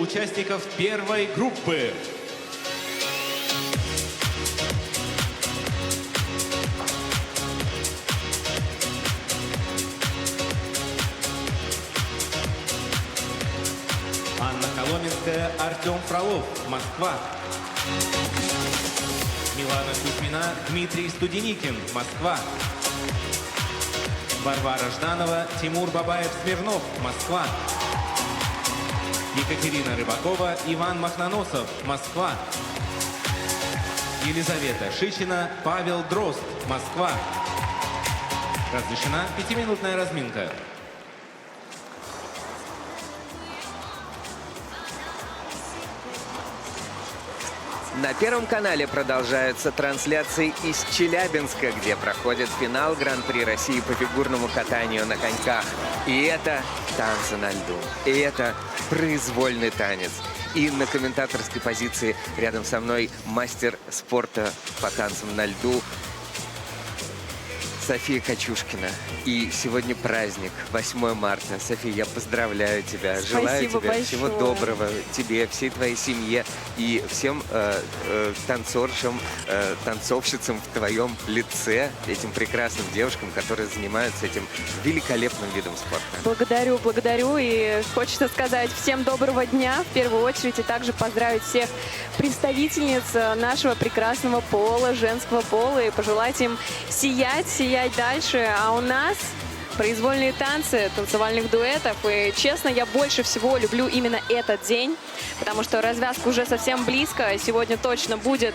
участников первой группы. Анна Коломенская, Артем Фролов, Москва. Милана Кузьмина, Дмитрий Студеникин, Москва. Варвара Жданова, Тимур Бабаев, Смирнов, Москва. Екатерина Рыбакова, Иван Махноносов, Москва. Елизавета Шичина, Павел Дрозд, Москва. Разрешена 5-минутная разминка. На Первом канале продолжаются трансляции из Челябинска, где проходит финал Гран-при России по фигурному катанию на коньках. И это танцы на льду. И это произвольный танец. И на комментаторской позиции рядом со мной мастер спорта по танцам на льду София Качушкина. И сегодня праздник, 8 марта. София, я поздравляю тебя. Спасибо Желаю тебе большое. всего доброго. Тебе, всей твоей семье и всем танцоршам, танцовщицам в твоем лице, этим прекрасным девушкам, которые занимаются этим великолепным видом спорта. Благодарю, благодарю. И хочется сказать всем доброго дня в первую очередь. И также поздравить всех представительниц нашего прекрасного пола, женского пола. И пожелать им сиять дальше. А у нас произвольные танцы, танцевальных дуэтов. И, честно, я больше всего люблю именно этот день, потому что развязка уже совсем близко. Сегодня точно будет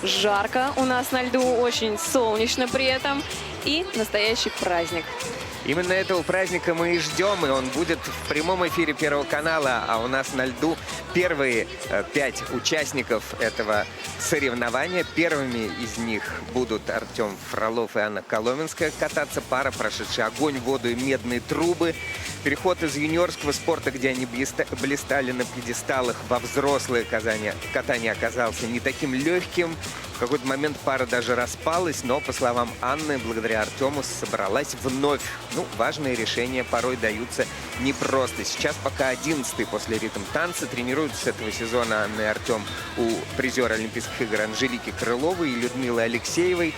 жарко у нас на льду, очень солнечно при этом. И настоящий праздник. Именно этого праздника мы и ждем, и он будет в прямом эфире Первого канала. А у нас на льду первые 5 участников этого соревнования. Первыми из них будут Артем Фролов и Анна Коломенская. Кататься пара, прошедшая огонь, воду и медные трубы. Переход из юниорского спорта, где они блистали на пьедесталах, во взрослое катание оказался не таким легким. В какой-то момент пара даже распалась, но, по словам Анны, благодаря Артему собралась вновь. Ну, важные решения порой даются непросто. Сейчас пока 11-й после ритм танца. Тренируются с этого сезона Анна и Артем у призера Олимпийских игр Анжелики Крыловой и Людмилы Алексеевой.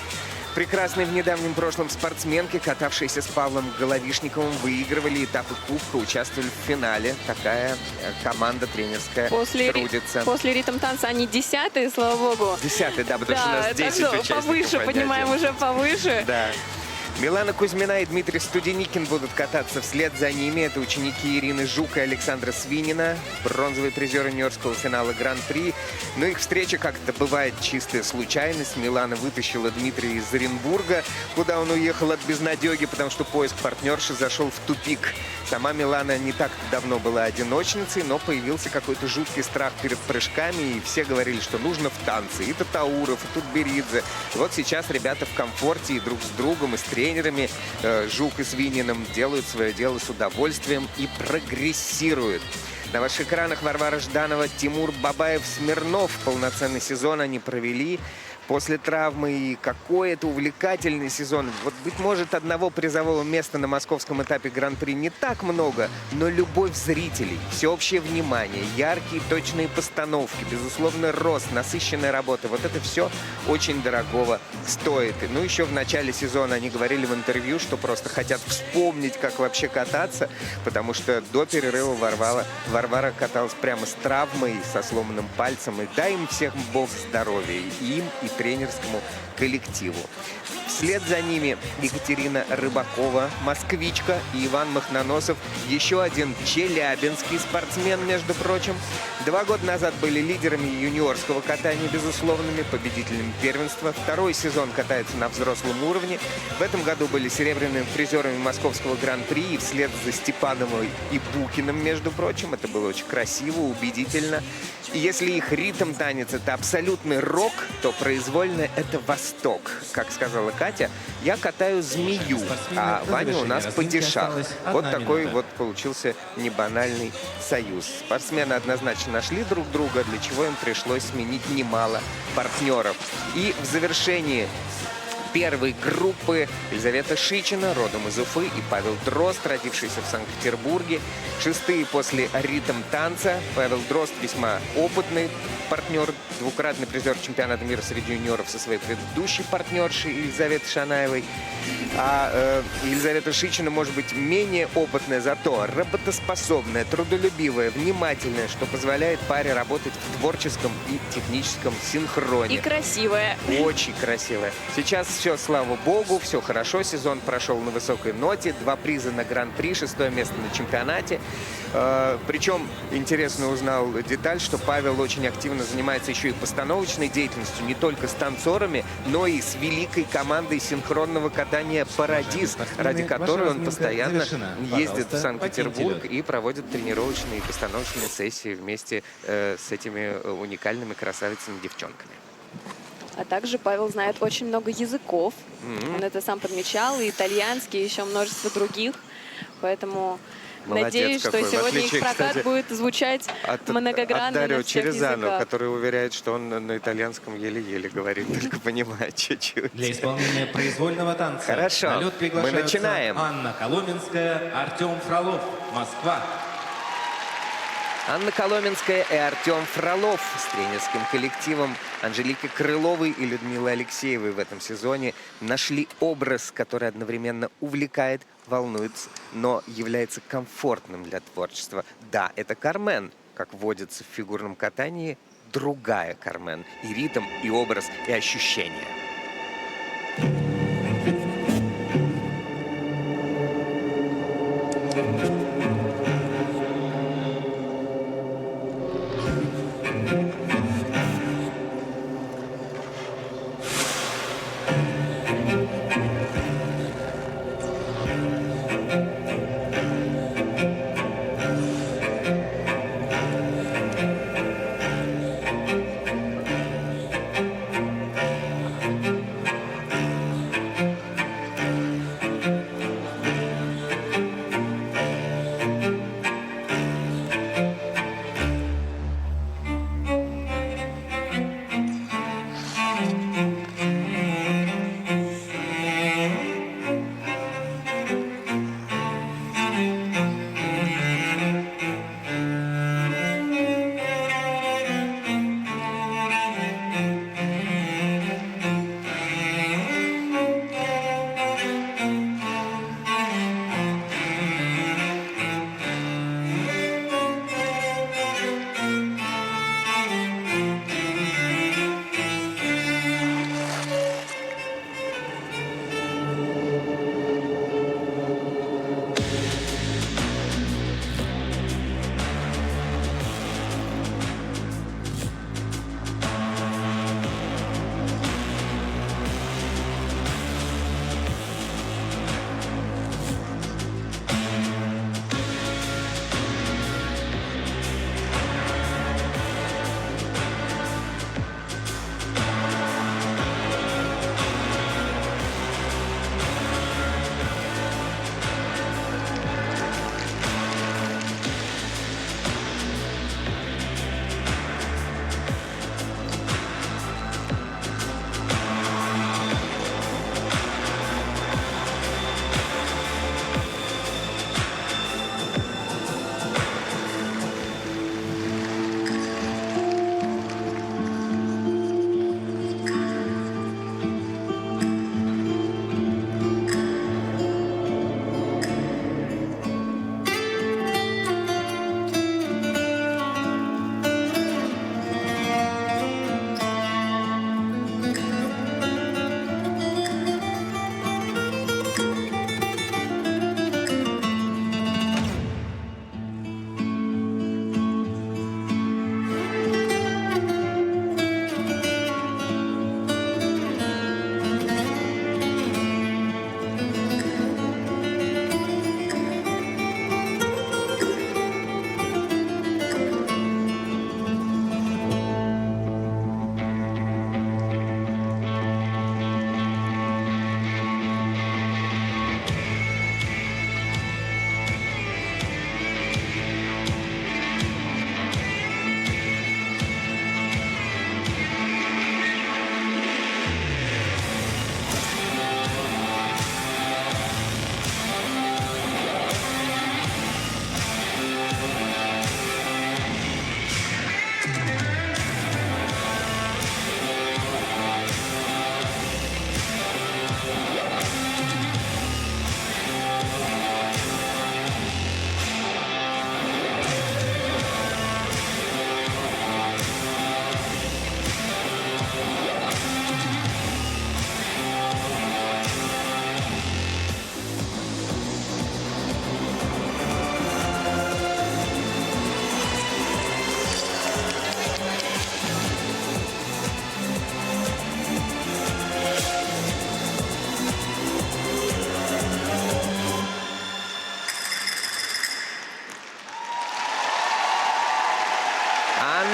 Прекрасные в недавнем прошлом спортсменки, катавшиеся с Павлом Головишниковым, выигрывали этапы кубка, участвовали в финале. Такая команда тренерская трудится. После ритм танца они 10-е, слава богу. 10-й, да, потому что у нас 10 так участников. повыше, поднимаем уже повыше. Да. Милана Кузьмина и Дмитрий Студеникин будут кататься вслед за ними. Это ученики Ирины Жук и Александра Свинина, бронзовые призеры юниорского финала Гран-при. Но их встреча, как-то бывает, чистая случайность. Милана вытащила Дмитрия из Оренбурга, куда он уехал от безнадеги, потому что поиск партнерши зашел в тупик. Сама Милана не так давно была одиночницей, но появился какой-то жуткий страх перед прыжками, и все говорили, что нужно в танцы. И Татауров, и Тутберидзе. И вот сейчас ребята в комфорте и друг с другом, и с тренерами Жук и Свининым делают свое дело с удовольствием и прогрессируют. На ваших экранах Варвара Жданова, Тимур Бабаев, Смирнов. Полноценный сезон они провели после травмы. И какой это увлекательный сезон. Вот, быть может, одного призового места на московском этапе Гран-при не так много, но любовь зрителей, всеобщее внимание, яркие точные постановки, безусловно, рост, насыщенная работа. Вот это все очень дорогого стоит. Ну, еще в начале сезона они говорили в интервью, что просто хотят вспомнить, как вообще кататься, потому что до перерыва Варвара каталась прямо с травмой, со сломанным пальцем. И дай им всех Бог здоровья, и им, и тренерскому коллективу. Вслед за ними Екатерина Рыбакова, москвичка, и Иван Махноносов, еще один челябинский спортсмен, между прочим. 2 года назад были лидерами юниорского катания, безусловными победителями первенства. Второй сезон катаются на взрослом уровне. В этом году были серебряными призерами московского гран-при, и вслед за Степановой и Букиным, между прочим. Это было очень красиво, убедительно. И если их ритм-танец — это абсолютный рок, то произвольно — это Восток. Как сказала Катя, я катаю змею, а Ваня у нас падишах. Вот такой вот получился небанальный союз. Спортсмены однозначно нашли друг друга, для чего им пришлось сменить немало партнеров. И в завершении первой группы Елизавета Шичина, родом из Уфы, и Павел Дрозд, родившийся в Санкт-Петербурге. Шестые после ритм танца. Павел Дрозд весьма опытный партнер, двукратный призер чемпионата мира среди юниоров со своей предыдущей партнершей Елизаветой Шанаевой. А Елизавета Шичина может быть менее опытная, зато работоспособная, трудолюбивая, внимательная, что позволяет паре работать в творческом и техническом синхроне. И красивая. Очень красивая. Сейчас все, слава богу, все хорошо. Сезон прошел на высокой ноте. 2 приза на Гран-при, 6-е место на чемпионате. Причем интересно узнал деталь, что Павел очень активно занимается еще и постановочной деятельностью, не только с танцорами, но и с великой командой синхронного катания «Парадис», ради которой он постоянно ездит в Санкт-Петербург и проводит тренировочные и постановочные сессии вместе с этими уникальными красавицами-девчонками. А также Павел знает очень много языков. Он это сам подмечал. И итальянский, и еще множество других. Поэтому Молодец надеюсь, какой. что сегодня их прокат Кстати, будет звучать многогранно от Дарио на всех Черезано, языках. который уверяет, что он на итальянском еле-еле говорит, только понимает чуть-чуть. Для исполнения произвольного танца Хорошо, на лед мы приглашаются начинаем. Анна Коломенская, Артем Фролов, Москва. Анна Коломенская и Артем Фролов с тренерским коллективом Анжелики Крыловой и Людмилы Алексеевой в этом сезоне нашли образ, который одновременно увлекает, волнует, но является комфортным для творчества. Да, это Кармен, как водится в фигурном катании, другая Кармен. И ритм, и образ, и ощущения.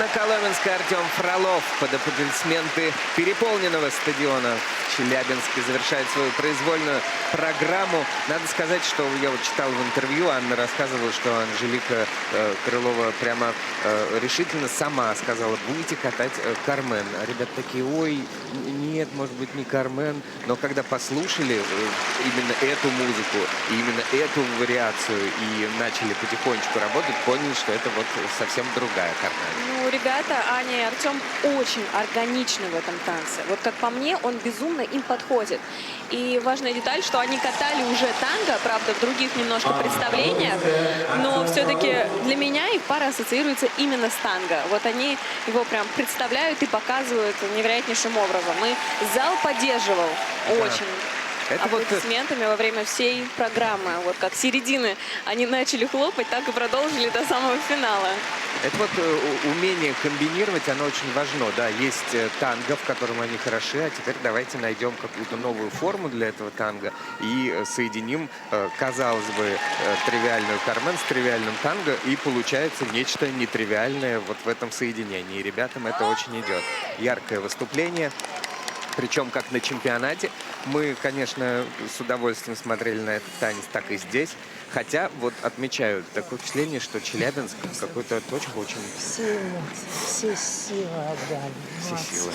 Анна Коломенская, Артем Фролов под аплодисменты переполненного стадиона в Челябинске завершает свою произвольную программу. Надо сказать, что я вот читал в интервью, Анна рассказывала, что Анжелика Крылова прямо решительно сама сказала: будете катать Кармен. А ребята такие: ой, нет, может быть, не Кармен. Но когда послушали именно эту музыку, и именно эту вариацию, и начали потихонечку работать, поняли, что это вот совсем другая Кармен. Ну, ребята, Аня и Артем очень органичны в этом танце. Вот как по мне, он безумно им подходит. И важная деталь, что они катали уже танго, правда, в других немножко представлениях, но все-таки для меня их пара ассоциируется именно с танго. Вот они его прям представляют и показывают невероятнейшим образом. И зал поддерживал очень. Это Аплодисментами во время всей программы. Вот как с середины они начали хлопать, так и продолжили до самого финала. Это вот умение комбинировать, оно очень важно. Да, есть танго, в котором они хороши, а теперь давайте найдем какую-то новую форму для этого танго и соединим, казалось бы, тривиальную Кармен с тривиальным танго, и получается нечто нетривиальное вот в этом соединении. И ребятам это очень идет. Яркое выступление. Причем как на чемпионате. Мы, конечно, с удовольствием смотрели на этот танец, так и здесь. Хотя, вот отмечаю, такое впечатление, что Челябинск какую-то точку очень... Все силы отдали. Все силы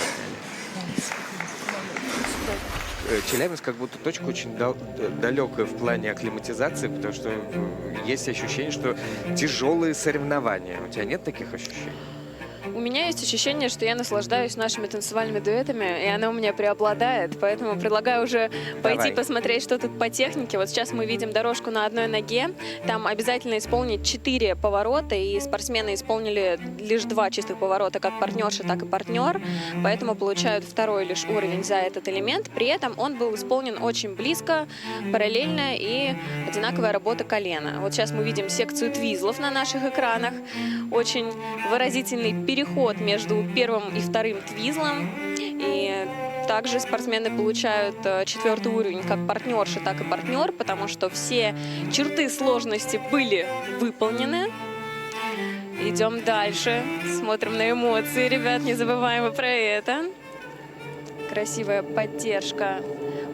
отдали. Челябинск как будто точка очень далекая в плане акклиматизации, потому что есть ощущение, что тяжелые соревнования. У тебя нет таких ощущений? У меня есть ощущение, что я наслаждаюсь нашими танцевальными дуэтами, и оно у меня преобладает. Поэтому предлагаю уже пойти посмотреть, что тут по технике. Вот сейчас мы видим дорожку на одной ноге. Там обязательно исполнить 4 поворота, и спортсмены исполнили лишь 2 чистых поворота, как партнерша, так и партнер. Поэтому получают второй лишь уровень за этот элемент. При этом он был исполнен очень близко, параллельно и одинаковая работа колена. Вот сейчас мы видим секцию твизлов на наших экранах. Очень выразительный переход между первым и вторым твизлом. И также спортсмены получают 4-й уровень как партнерша, так и партнер, потому что все черты сложности были выполнены. Идем дальше. Смотрим на эмоции, ребят, не забываем и про это. Красивая поддержка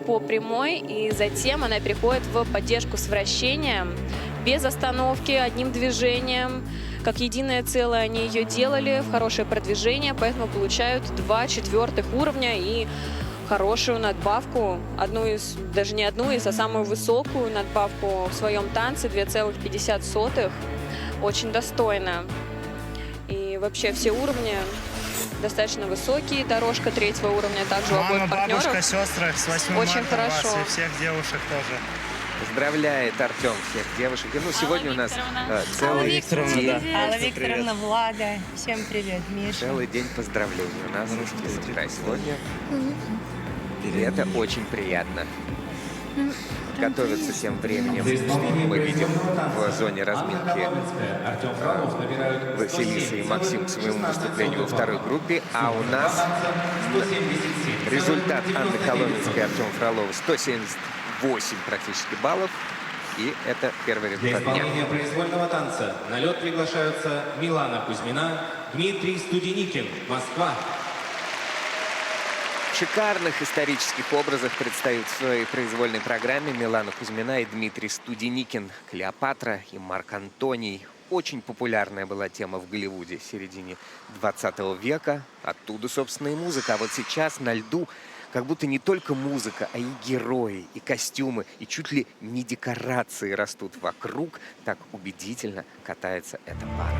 по прямой. И затем она переходит в поддержку с вращением. Без остановки, одним движением. Как единое целое они ее делали, в хорошее продвижение, поэтому получают 2 4-х уровня и хорошую надбавку. Даже не одну из, а самую высокую надбавку в своем танце, 2,50. Очень достойно. И вообще все уровни достаточно высокие. Дорожка 3-го уровня также у обоих партнеров. Бабушка, сестры, с 8 Очень марта хорошо. вас и всех девушек тоже. Поздравляет Артем всех девушек. И, ну, сегодня у нас целый день. Алла Викторовна, Влада. Всем привет, Миша. Целый день поздравлений у нас с утра сегодня. И это очень приятно. Готовятся тем временем. Мы видим в зоне разминки Артем Фролов набирают Василиса и Максим к своему выступлению во второй группе. А у нас 177. результат Анны Коломенской и Артема Фролова 178 практически баллов. И это первый Для результат дня. исполнения произвольного танца на лед приглашаются Милана Кузьмина, Дмитрий Студеникин, Москва. В шикарных исторических образах предстают в своей произвольной программе Милана Кузьмина и Дмитрий Студеникин, Клеопатра и Марк Антоний. Очень популярная была тема в Голливуде в середине 20 века. Оттуда, собственно, и музыка. А вот сейчас на льду как будто не только музыка, а и герои, и костюмы, и чуть ли не декорации растут вокруг. Так убедительно катается эта пара.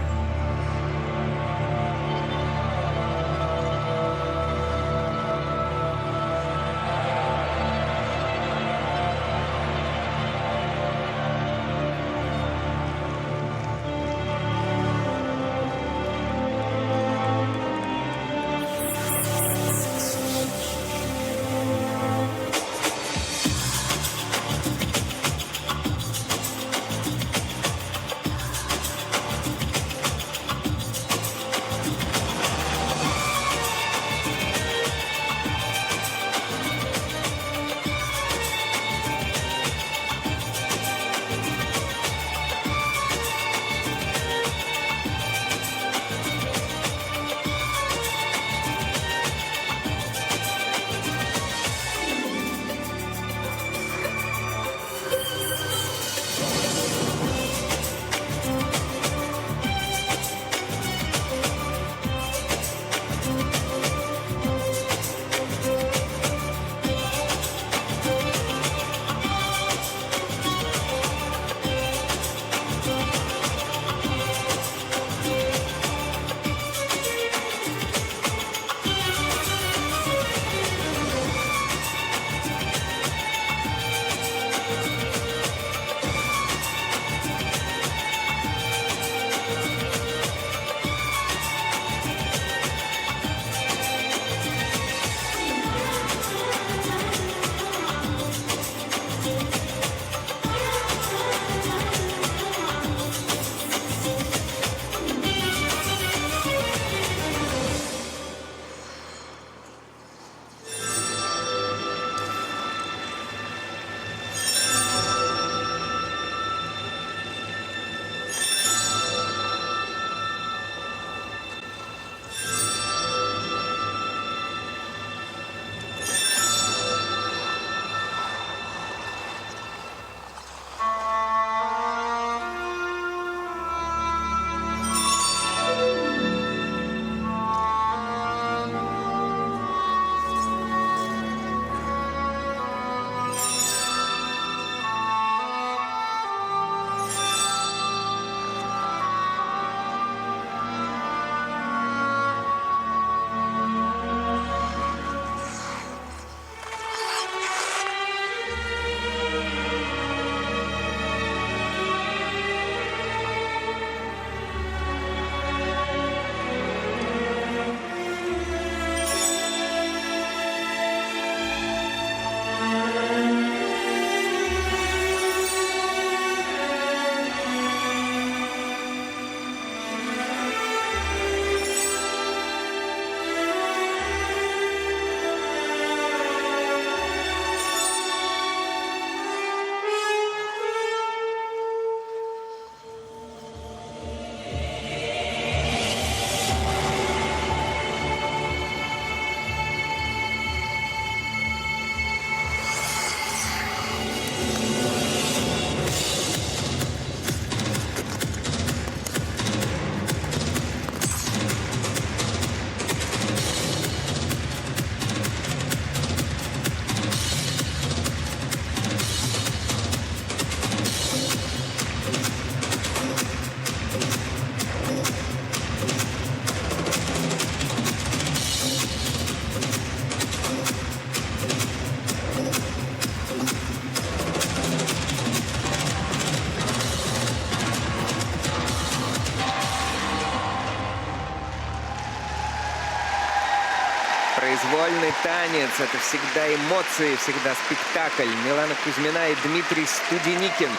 произвольный танец. Это всегда эмоции, всегда спектакль. Милана Кузьмина и Дмитрий Студеникин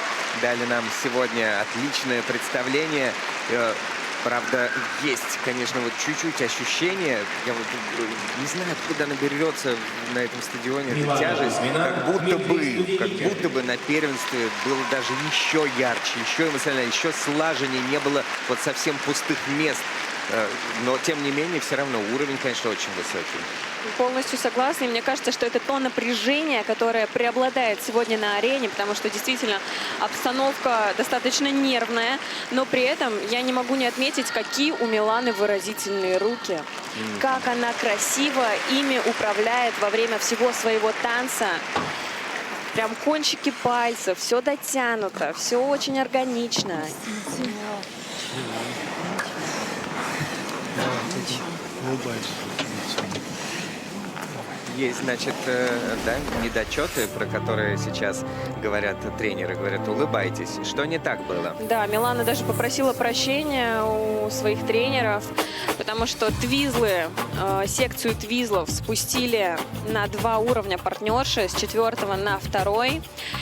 дали нам сегодня отличное представление. Правда, есть, конечно, вот чуть-чуть ощущение, я вот не знаю, откуда она берется на этом стадионе, эта тяжесть, как будто бы на первенстве было даже еще ярче, еще эмоционально, еще слаженнее, не было вот совсем пустых мест. Но, тем не менее, все равно уровень, конечно, очень высокий. Полностью согласна. И мне кажется, что это то напряжение, которое преобладает сегодня на арене, потому что действительно обстановка достаточно нервная, но при этом я не могу не отметить, какие у Миланы выразительные руки. Как она красиво ими управляет во время всего своего танца. Прям кончики пальцев, все дотянуто, все очень органично. Есть, значит, да, недочеты, про которые сейчас говорят тренеры. Говорят, улыбайтесь. Что не так было? Да, Милана даже попросила прощения у своих тренеров, потому что твизлы, секцию твизлов спустили на 2 уровня партнерши, с 4 на 2.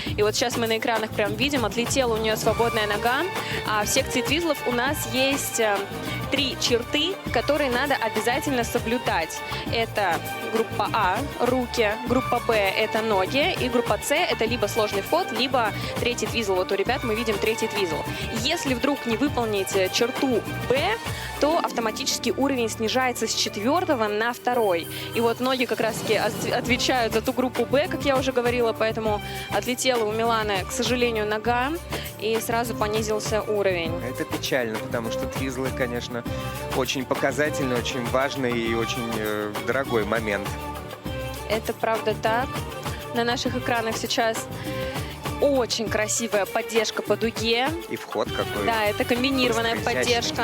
И вот сейчас мы на экранах прям видим, отлетела у нее свободная нога. А в секции твизлов у нас есть 3 черты, которые надо обязательно соблюдать. Это группа А – руки, группа Б – это ноги, и группа С – это либо сложный вход, либо третий твизл. Вот у ребят мы видим третий твизл. Если вдруг не выполните черту Б, то автоматически уровень снижается с 4 на 2. И вот ноги как раз-таки отвечают за ту группу Б, как я уже говорила, поэтому отлетела у Миланы, к сожалению, нога, и сразу понизился уровень. Это печально, потому что твизлы, конечно, очень показательный, очень важный и очень дорогой момент. Это правда так. На наших экранах сейчас очень красивая поддержка по дуге. И вход какой. Да, это комбинированная Быстрый, поддержка.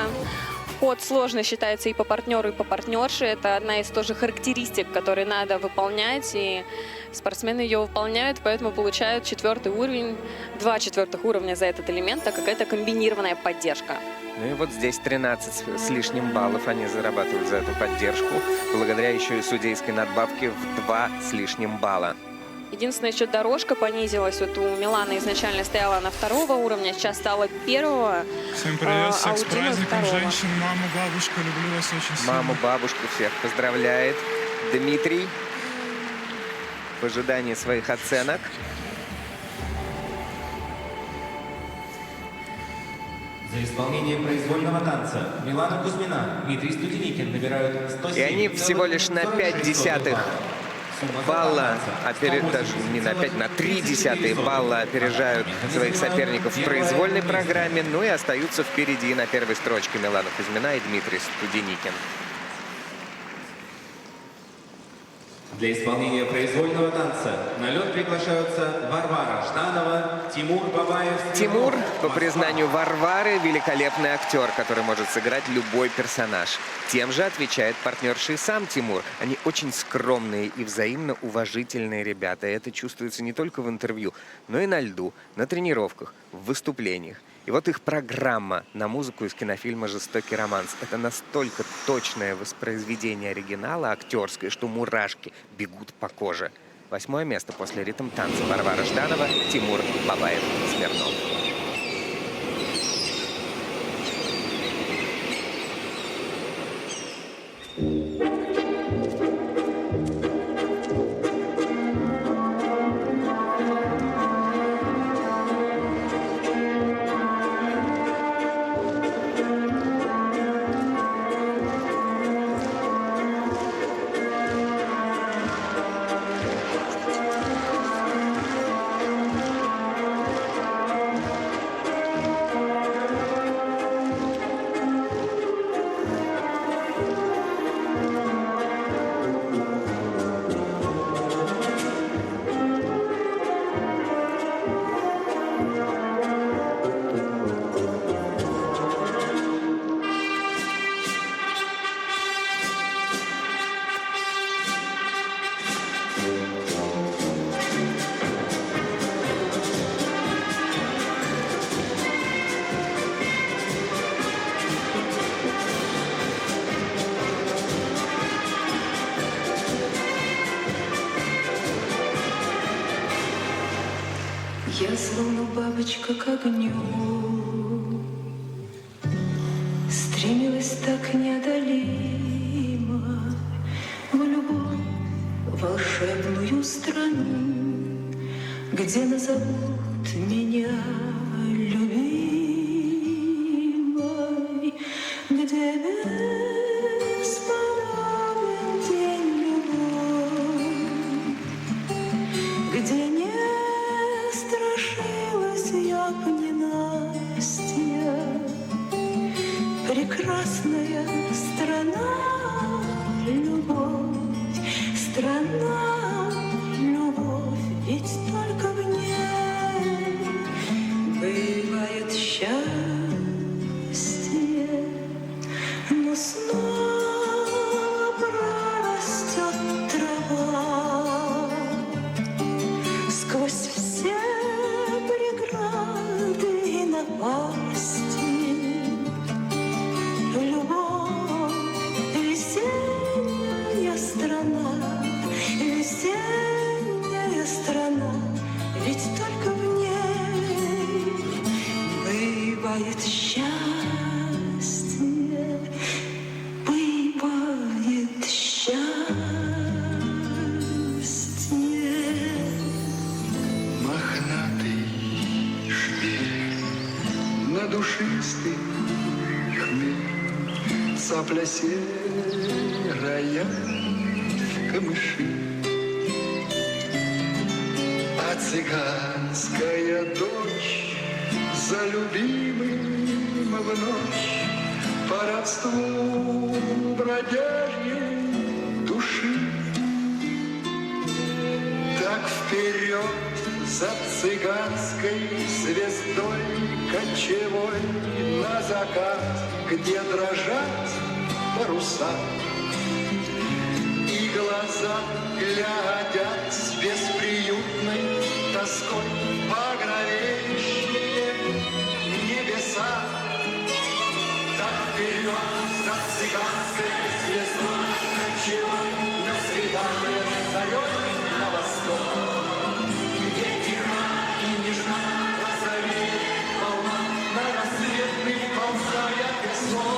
Ход сложно считается и по партнеру, и по партнерше. Это одна из тоже характеристик, которые надо выполнять. И спортсмены ее выполняют, поэтому получают 4-й уровень, 2 4-х уровня за этот элемент, так как это комбинированная поддержка. Ну и вот здесь 13 с лишним баллов они зарабатывают за эту поддержку, благодаря еще и судейской надбавке в 2 с лишним балла. Единственное, еще дорожка понизилась. Вот у Миланы изначально стояла на 2 уровня, сейчас стала 1-го. Всем привет, всех у с Димы праздником, 2-го. женщин, маму, бабушку, люблю вас очень сильно. Маму, бабушку всех поздравляет Дмитрий в ожидании своих оценок. За исполнение произвольного танца Милана Кузьмина, Дмитрий Студеникин набирают 107. И они всего лишь на 0,5 балла, даже не на 5, на 0,3 балла опережают своих соперников в произвольной программе, ну и остаются впереди на первой строчке Милана Кузьмина и Дмитрий Студеникин. Для исполнения произвольного танца на лед приглашаются Варвара Жданова, Тимур Бабаев. Тимур, по признанию Варвары, великолепный актер, который может сыграть любой персонаж. Тем же отвечает партнерша и сам Тимур. Они очень скромные и взаимно уважительные ребята. И это чувствуется не только в интервью, но и на льду, на тренировках, в выступлениях. И вот их программа на музыку из кинофильма «Жестокий романс». Это настолько точное воспроизведение оригинала актерское, что мурашки бегут по коже. 8-е место после ритм танца Варвара Жданова, Тимур Бабаев, Смирнов. словно бабочка к огню, стремилась так неодолимо в любовь, волшебную страну, где назовут меня любимой, где бесподобен день любовь, где не страшилась я б ненастья. Прекрасная страна, любовь, страна, любовь, ведь только в ней бывает счастье, но снова прорастет трава сквозь все преграды и напасти. Любовь, весенняя страна, весенняя страна, ведь только в ней бывает счастье, бывает счастье. Мохнатый шмель, надушистый хмель, цапля серая в камыши, а цыганская дочь за любимым в ночь по родству бродяжьей души. Так вперед за цыганской звездой кочевой на закат, где дрожат паруса, и глаза глядят с бесприютной тоской багровеющие небеса. Так вперед за цыганской звездой кочевой на свидание зарей на восток, где тиха и нежна розовеет волна на рассветный ползая песок.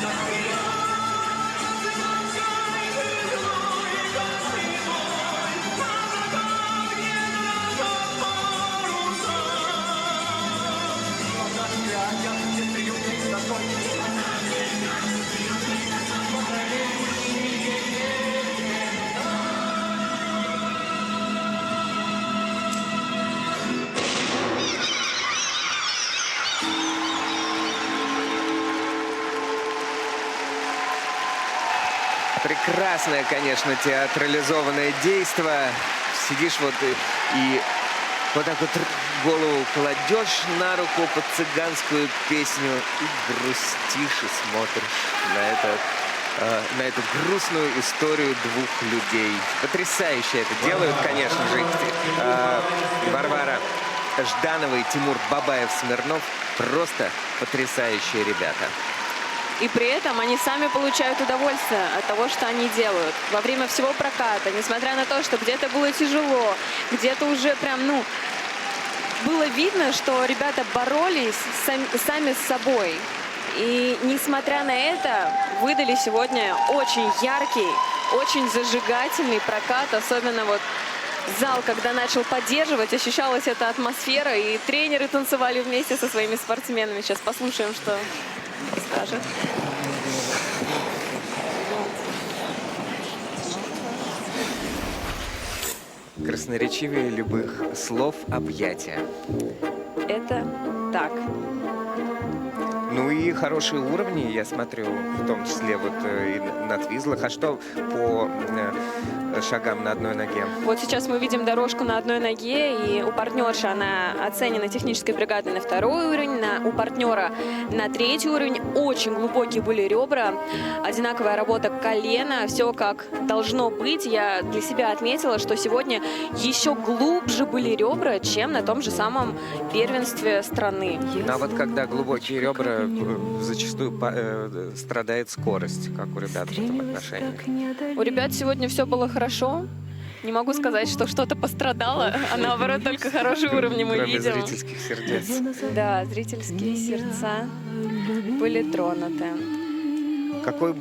Так вперед за цыганской звездой кочевой на закат, где дрожат паруса, глаза глядят с бесприютной тоской Прекрасное, конечно, театрализованное действо. Сидишь вот и вот так вот голову кладешь на руку под цыганскую песню и грустишь и смотришь на эту грустную историю двух людей. Потрясающе это делают, конечно же, Варвара Жданова и Тимур Бабаев-Смирнов. Просто потрясающие ребята. И при этом они сами получают удовольствие от того, что они делают. Во время всего проката, несмотря на то, что где-то было тяжело, где-то уже прям, было видно, что ребята боролись сами с собой. И несмотря на это, выдали сегодня очень яркий, очень зажигательный прокат. Особенно вот зал, когда начал поддерживать, ощущалась эта атмосфера. И тренеры танцевали вместе со своими спортсменами. Сейчас послушаем, что скажет. Красноречивее любых слов объятия. Это так. Ну и хорошие уровни, я смотрю, в том числе вот и на твизлах. А что по шагам на одной ноге? Вот сейчас мы видим дорожку на одной ноге, и у партнерши она оценена технической бригадой на 2-й уровень, у партнера на 3-й уровень. Очень глубокие были ребра, одинаковая работа колена, все как должно быть. Я для себя отметила, что сегодня еще глубже были ребра, чем на том же самом первенстве страны. Ну а вот когда глубокие ребра, зачастую страдает скорость, как у ребят в этом отношении. У ребят сегодня все было хорошо. Не могу сказать, что что-то пострадало, а наоборот только хорошие уровни мы Кроме видим. зрительских сердец. Да, зрительские сердца были тронуты. Какое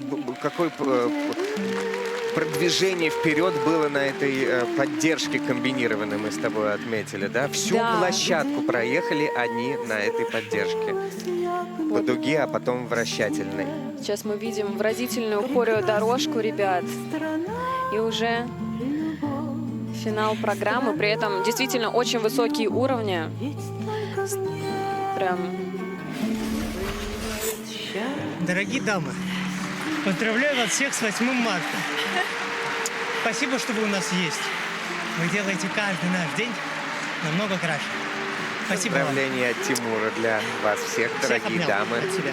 продвижение вперед было на этой поддержке комбинированной, мы с тобой отметили, да? Всю Да. площадку проехали они на этой поддержке. По дуге, а потом вращательной. Сейчас мы видим выразительную хореодорожку ребят. И уже финал программы. При этом действительно очень высокие уровни. Прям Дорогие дамы, поздравляю вас всех с 8 марта. Спасибо, что вы у нас есть. Вы делаете каждый наш день намного краше. Спасибо вам. Поздравления от Тимура для вас всех, Всех дорогие обнял дамы. от себя.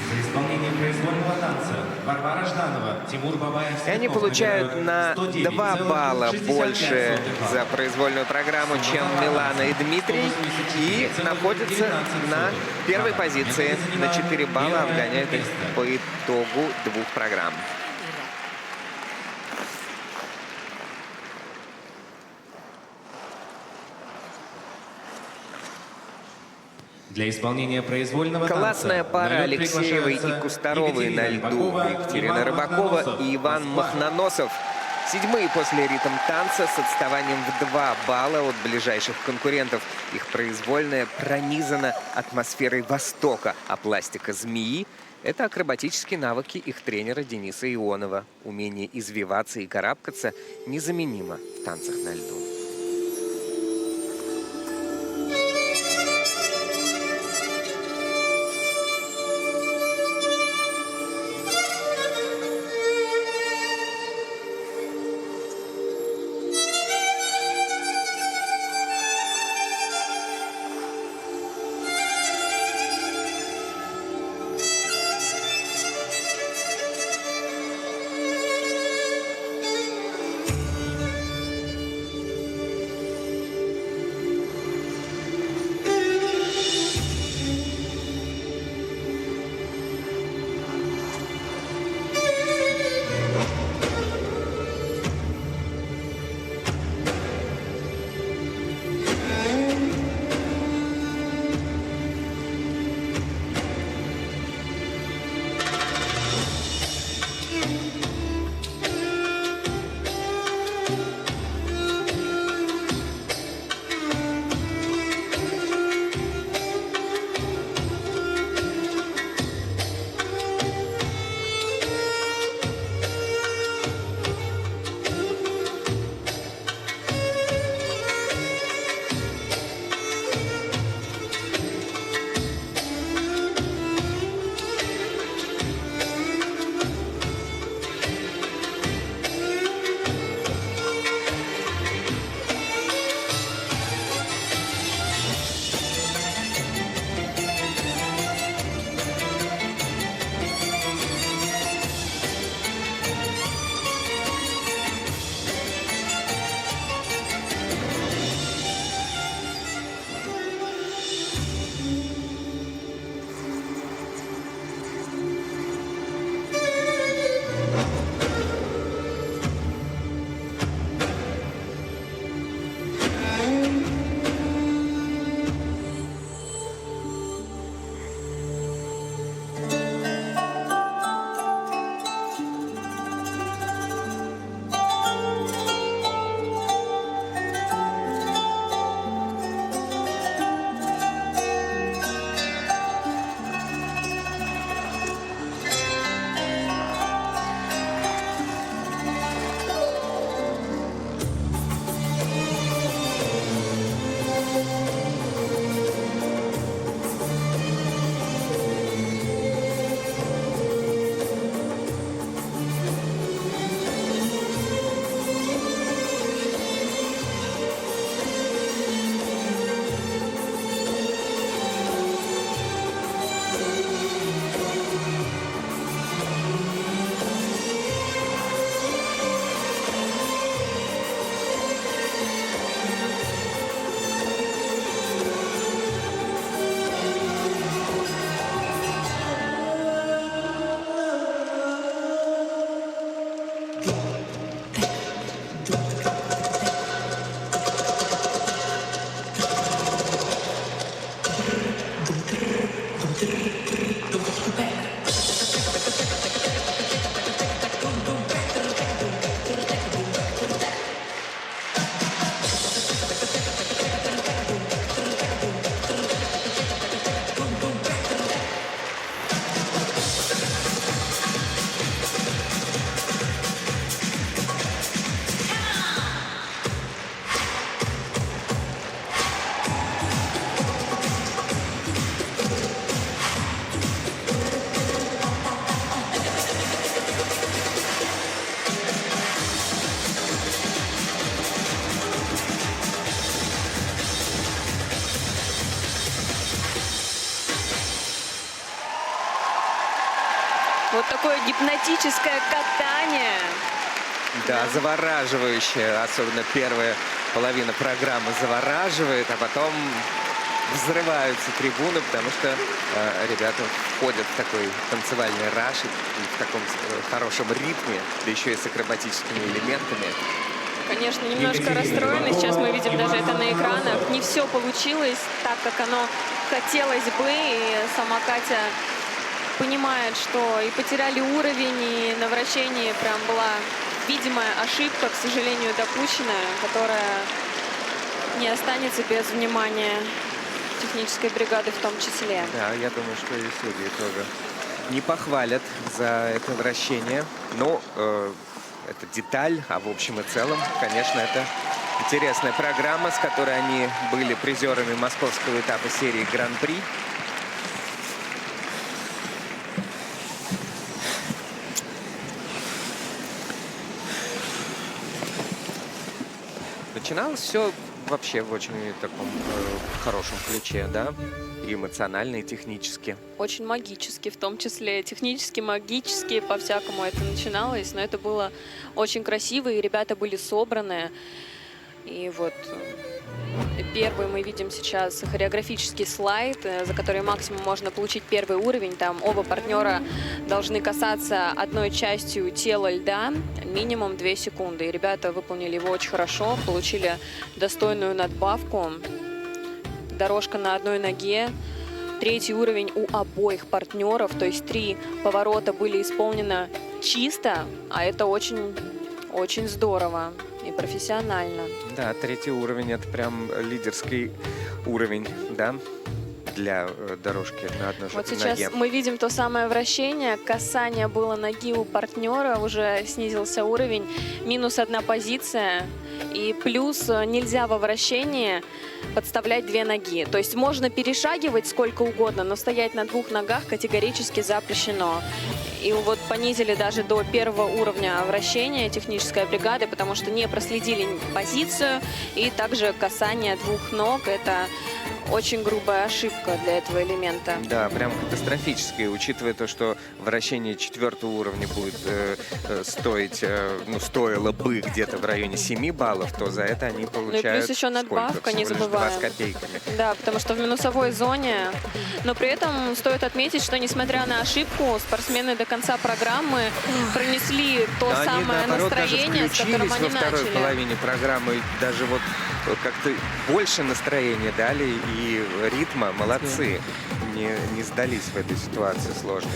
За исполнение произвольного танца Варвара Жданова, Тимур Бабаев. И они получают на 2 балла больше за произвольную программу, чем Милана и Дмитрий. И находятся на первой позиции. На 4 балла обгоняют их по итогу 2 программ. Для исполнения произвольного Классная танца пара на лед Алексеевой и приглашаются Кустаровой на Екатерина льду. Рыбакова, Екатерина Иван Рыбакова Махноносов. и Иван Москва. Махноносов. 7-е после ритм танца с отставанием в 2 балла от ближайших конкурентов. Их произвольная пронизана атмосферой Востока, а пластика змеи — это акробатические навыки их тренера Дениса Ионова. Умение извиваться и карабкаться незаменимо в танцах на льду. Вот такое гипнотическое катание. Да, завораживающее, особенно первая половина программы завораживает, а потом взрываются трибуны, потому что ребята входят в такой танцевальный раш и в таком хорошем ритме, да еще и с акробатическими элементами. Конечно, немножко расстроены. Сейчас мы видим даже это на экранах. Не все получилось так, как оно хотелось бы. И сама Катя понимает, что и потеряли уровень, и на вращении прям была видимая ошибка, к сожалению, допущенная, которая не останется без внимания технической бригады в том числе. Да, я думаю, что и судьи тоже не похвалят за это вращение. Но это деталь, а в общем и целом, конечно, это интересная программа, с которой они были призерами московского этапа серии Гран-при. Начиналось все вообще в очень таком хорошем ключе, да, и эмоционально, и технически. Очень магически, в том числе технически, магически, по-всякому это начиналось, но это было очень красиво, и ребята были собраны. И вот первый мы видим сейчас хореографический слайд, за который максимум можно получить первый уровень. Там оба партнера должны касаться одной частью тела льда минимум 2 секунды. И ребята выполнили его очень хорошо, получили достойную надбавку. Дорожка на одной ноге. 3-й уровень у обоих партнеров, то есть 3 поворота были исполнены чисто, а это очень здорово и профессионально. Да, 3-й уровень — это прям лидерский уровень, да, для дорожки на одной Вот ноге. сейчас мы видим то самое вращение, касание было ноги у партнера, уже снизился уровень, минус 1 позиция, и плюс нельзя во вращении подставлять 2 ноги. То есть можно перешагивать сколько угодно, но стоять на 2 ногах категорически запрещено. И вот понизили даже до 1-го уровня вращения технической бригады, потому что не проследили позицию, и также касание 2 ног — это очень грубая ошибка для этого элемента. Да, прям катастрофически, учитывая то, что вращение 4-го уровня будет стоить, ну, стоило бы где-то в районе 7 баллов, то за это они получают... Ну и плюс еще надбавка, сколько? не Всего лишь забываем. 2 с копейками. Да, потому что в минусовой зоне. Но при этом стоит отметить, что несмотря на ошибку, спортсмены до конца программы пронесли то Но они, самое наоборот, настроение, даже с которым включились они во второй начали. половине программы, даже вот как-то больше настроения дали и ритма. Молодцы, не сдались в этой ситуации сложной.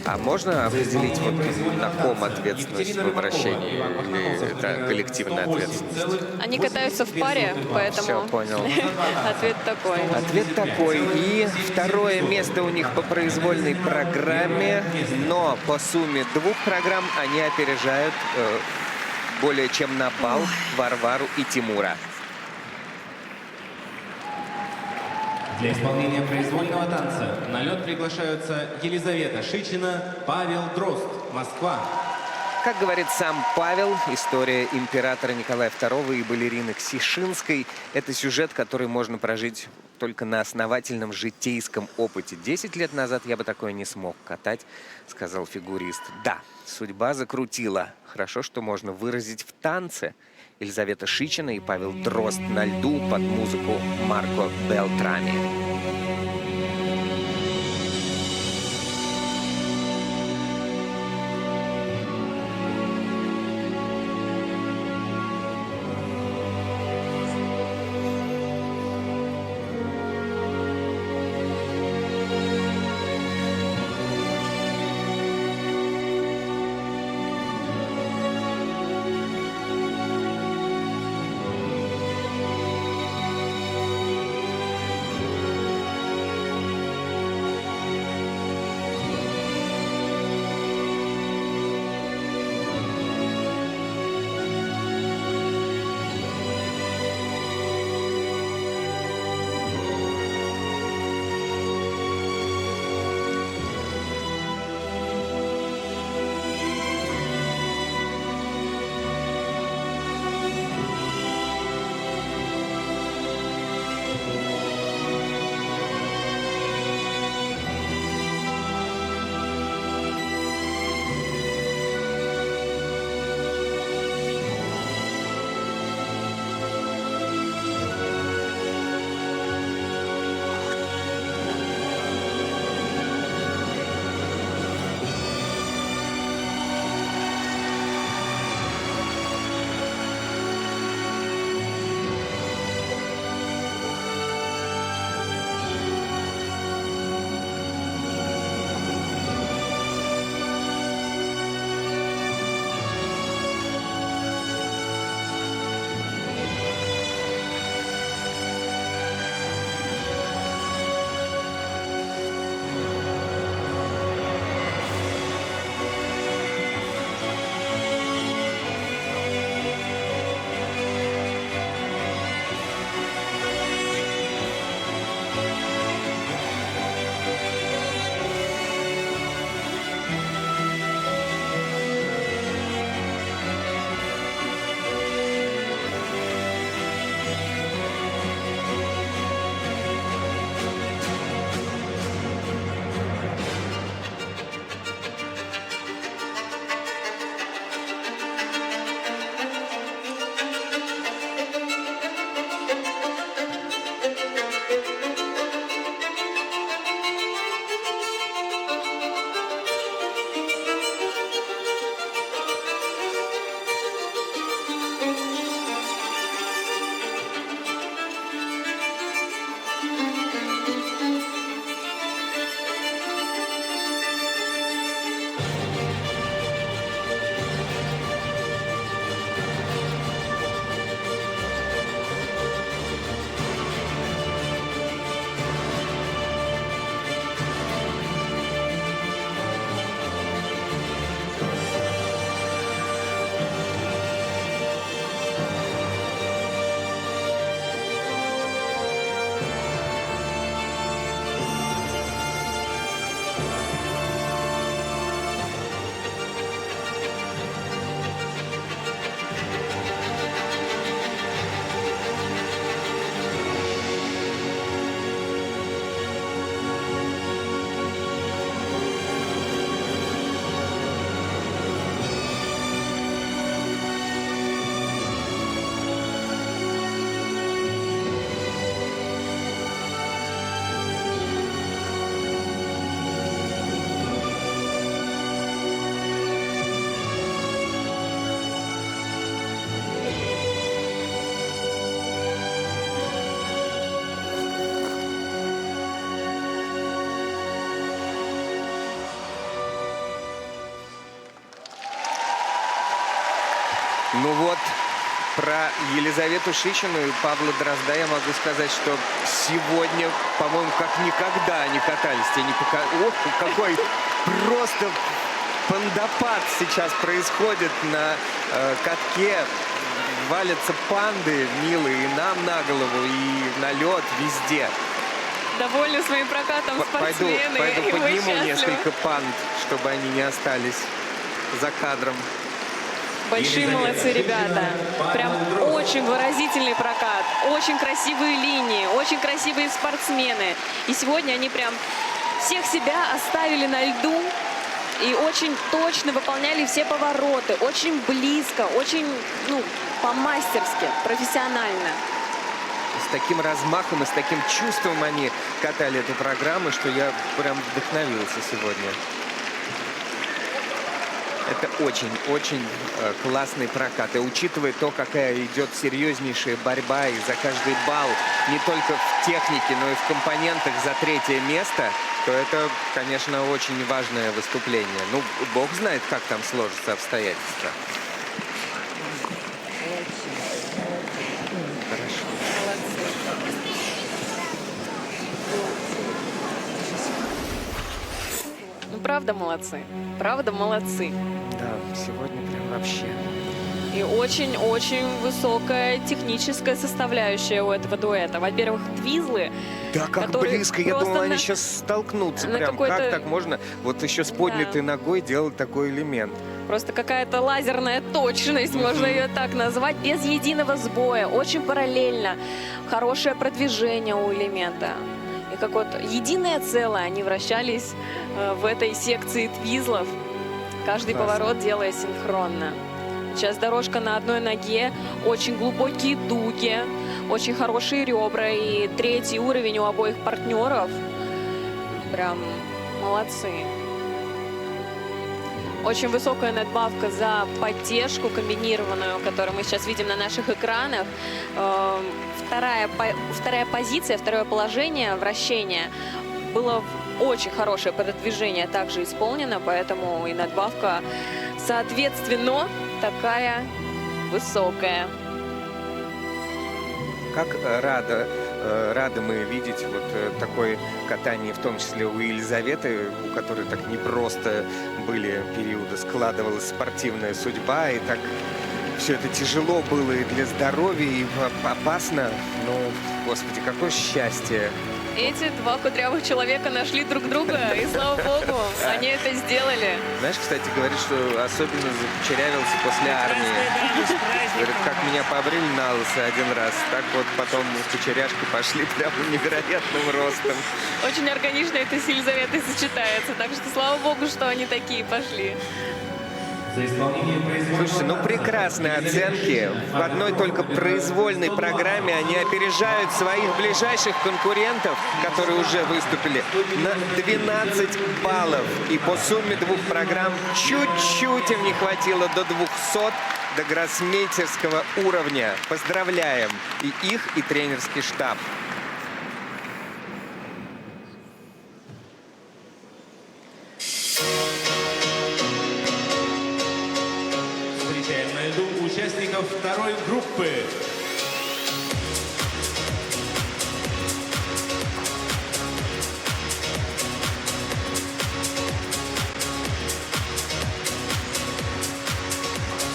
А можно определить вот на ком ответственность в вращении? Или это коллективная ответственность? Они катаются в паре, поэтому Все, понял. ответ такой. Ответ такой. И 2-е место у них по произвольной программе, но по сумме 2 программ они опережают более чем на балл Варвару и Тимура. Для исполнения произвольного танца на лед приглашаются Елизавета Шичина, Павел Дрозд, Москва. Как говорит сам Павел, история императора Николая II и балерины Ксишинской – это сюжет, который можно прожить только на основательном житейском опыте. 10 лет назад я бы такое не смог катать, сказал фигурист. Да, судьба закрутила. Хорошо, что можно выразить в танце. Елизавета Шичина и Павел Дрозд на льду под музыку Марко Белтрами. Ну вот, про Елизавету Шишину и Павла Дрозда я могу сказать, что сегодня, по-моему, как никогда они катались. Ох, какой просто пандопад сейчас происходит на катке. Валятся панды милые и нам на голову, и на лед, везде. Довольны своим прокатом спортсмены. Пойду и мы подниму счастливы. несколько панд, чтобы они не остались за кадром. Большие молодцы, ребята. Прям очень выразительный прокат, очень красивые линии, очень красивые спортсмены. И сегодня они прям всех себя оставили на льду и очень точно выполняли все повороты, очень близко, очень, по-мастерски, профессионально. С таким размахом и с таким чувством они катали эту программу, что я прям вдохновился сегодня. Это очень-очень классный прокат. И учитывая то, какая идет серьезнейшая борьба и за каждый балл, не только в технике, но и в компонентах за третье место, то это, конечно, очень важное выступление. Ну, бог знает, как там сложатся обстоятельства. Хорошо. Ну, правда молодцы. Правда молодцы. Да, сегодня прям вообще. И очень-очень высокая техническая составляющая у этого дуэта. Во-первых, твизлы. Да, как которые близко. Я просто думал, они на- сейчас столкнутся. на Прям какой-то- как так можно вот еще с поднятой ногой делать такой элемент? Просто какая-то лазерная точность, можно ее так назвать, без единого сбоя, очень параллельно. Хорошее продвижение у элемента. И как вот единое целое они вращались в этой секции твизлов, каждый Классно. поворот делая синхронно. Сейчас дорожка на одной ноге, очень глубокие дуги, очень хорошие ребра и третий уровень у обоих партнеров. Прям молодцы. Очень высокая надбавка за поддержку комбинированную, которую мы сейчас видим на наших экранах. Вторая позиция, второе положение вращения было очень хорошее продвижение также исполнено, поэтому и надбавка соответственно такая высокая. Как рады мы видеть вот такое катание, в том числе у Елизаветы, у которой так непросто были периоды, складывалась спортивная судьба, и так все это тяжело было и для здоровья, и опасно. Ну, господи, какое счастье. Эти два кудрявых человека нашли друг друга, и слава богу, они это сделали. Знаешь, кстати, говорит, что особенно закучерявился после армии. Говорит, как меня побрили на лысо один раз, так вот потом кучеряшки пошли прямо невероятным ростом. Очень органично это с Елизаветой сочетается, так что слава богу, что они такие пошли. За исполнение произвольного Слушайте, ну танца прекрасные Елизавета оценки. В одной только произвольной программе они опережают своих ближайших конкурентов, которые уже выступили, на 12 баллов. И по сумме двух программ чуть-чуть им не хватило до 200, до гроссмейстерского уровня. Поздравляем и их, и тренерский штаб. Встречаем на льду участников второй группы.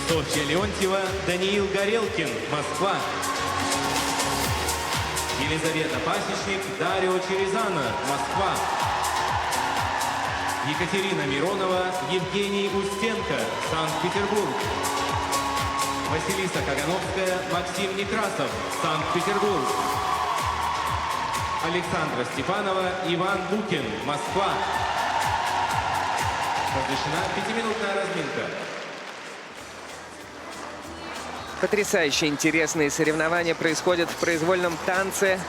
Софья Леонтьева, Даниил Горелкин, Москва. Елизавета Пасечник, Дарио Черезана, Москва. Екатерина Миронова, Евгений Устенко, Санкт-Петербург. Василиса Кагановская, Максим Некрасов, Санкт-Петербург. Александра Степанова, Иван Букин, Москва. Разрешена 5-минутная разминка. Потрясающе интересные соревнования происходят в произвольном танце.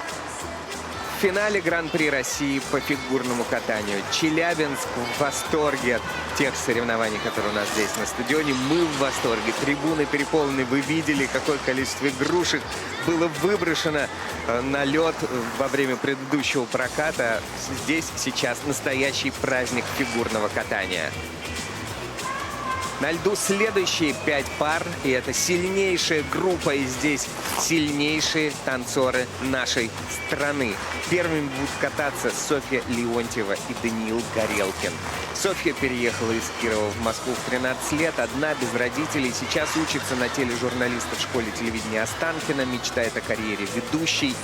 В финале Гран-при России по фигурному катанию. Челябинск в восторге от тех соревнований, которые у нас здесь на стадионе. Мы в восторге. Трибуны переполнены. Вы видели, какое количество игрушек было выброшено на лед во время предыдущего проката. Здесь сейчас настоящий праздник фигурного катания. На льду следующие 5 пар, и это сильнейшая группа, и здесь сильнейшие танцоры нашей страны. Первыми будут кататься Софья Леонтьева и Даниил Горелкин. Софья переехала из Кирова в Москву в 13 лет, одна, без родителей. Сейчас учится на тележурналиста в школе телевидения Останкино, мечтает о карьере ведущей.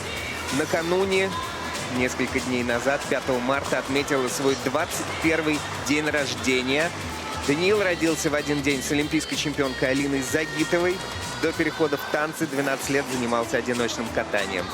Накануне, несколько дней назад, 5 марта, отметила свой 21-й день рождения. Даниил родился в один день с олимпийской чемпионкой Алиной Загитовой. До перехода в танцы 12 лет занимался одиночным катанием.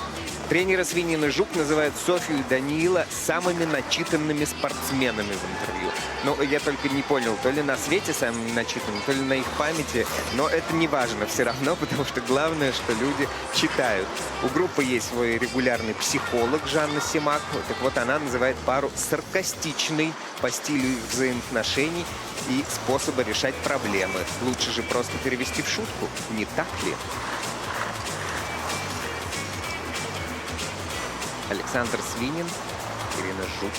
Тренеры Свинин и Жук называют Софью и Даниила самыми начитанными спортсменами в интервью. Но я только не понял, то ли на свете самыми начитанными, то ли на их памяти. Но это не важно все равно, потому что главное, что люди читают. У группы есть свой регулярный психолог Жанна Симак. Так вот, она называет пару саркастичной по стилю их взаимоотношений и способа решать проблемы. Лучше же просто перевести в шутку, не так ли? Александр Свинин, Ирина Жук.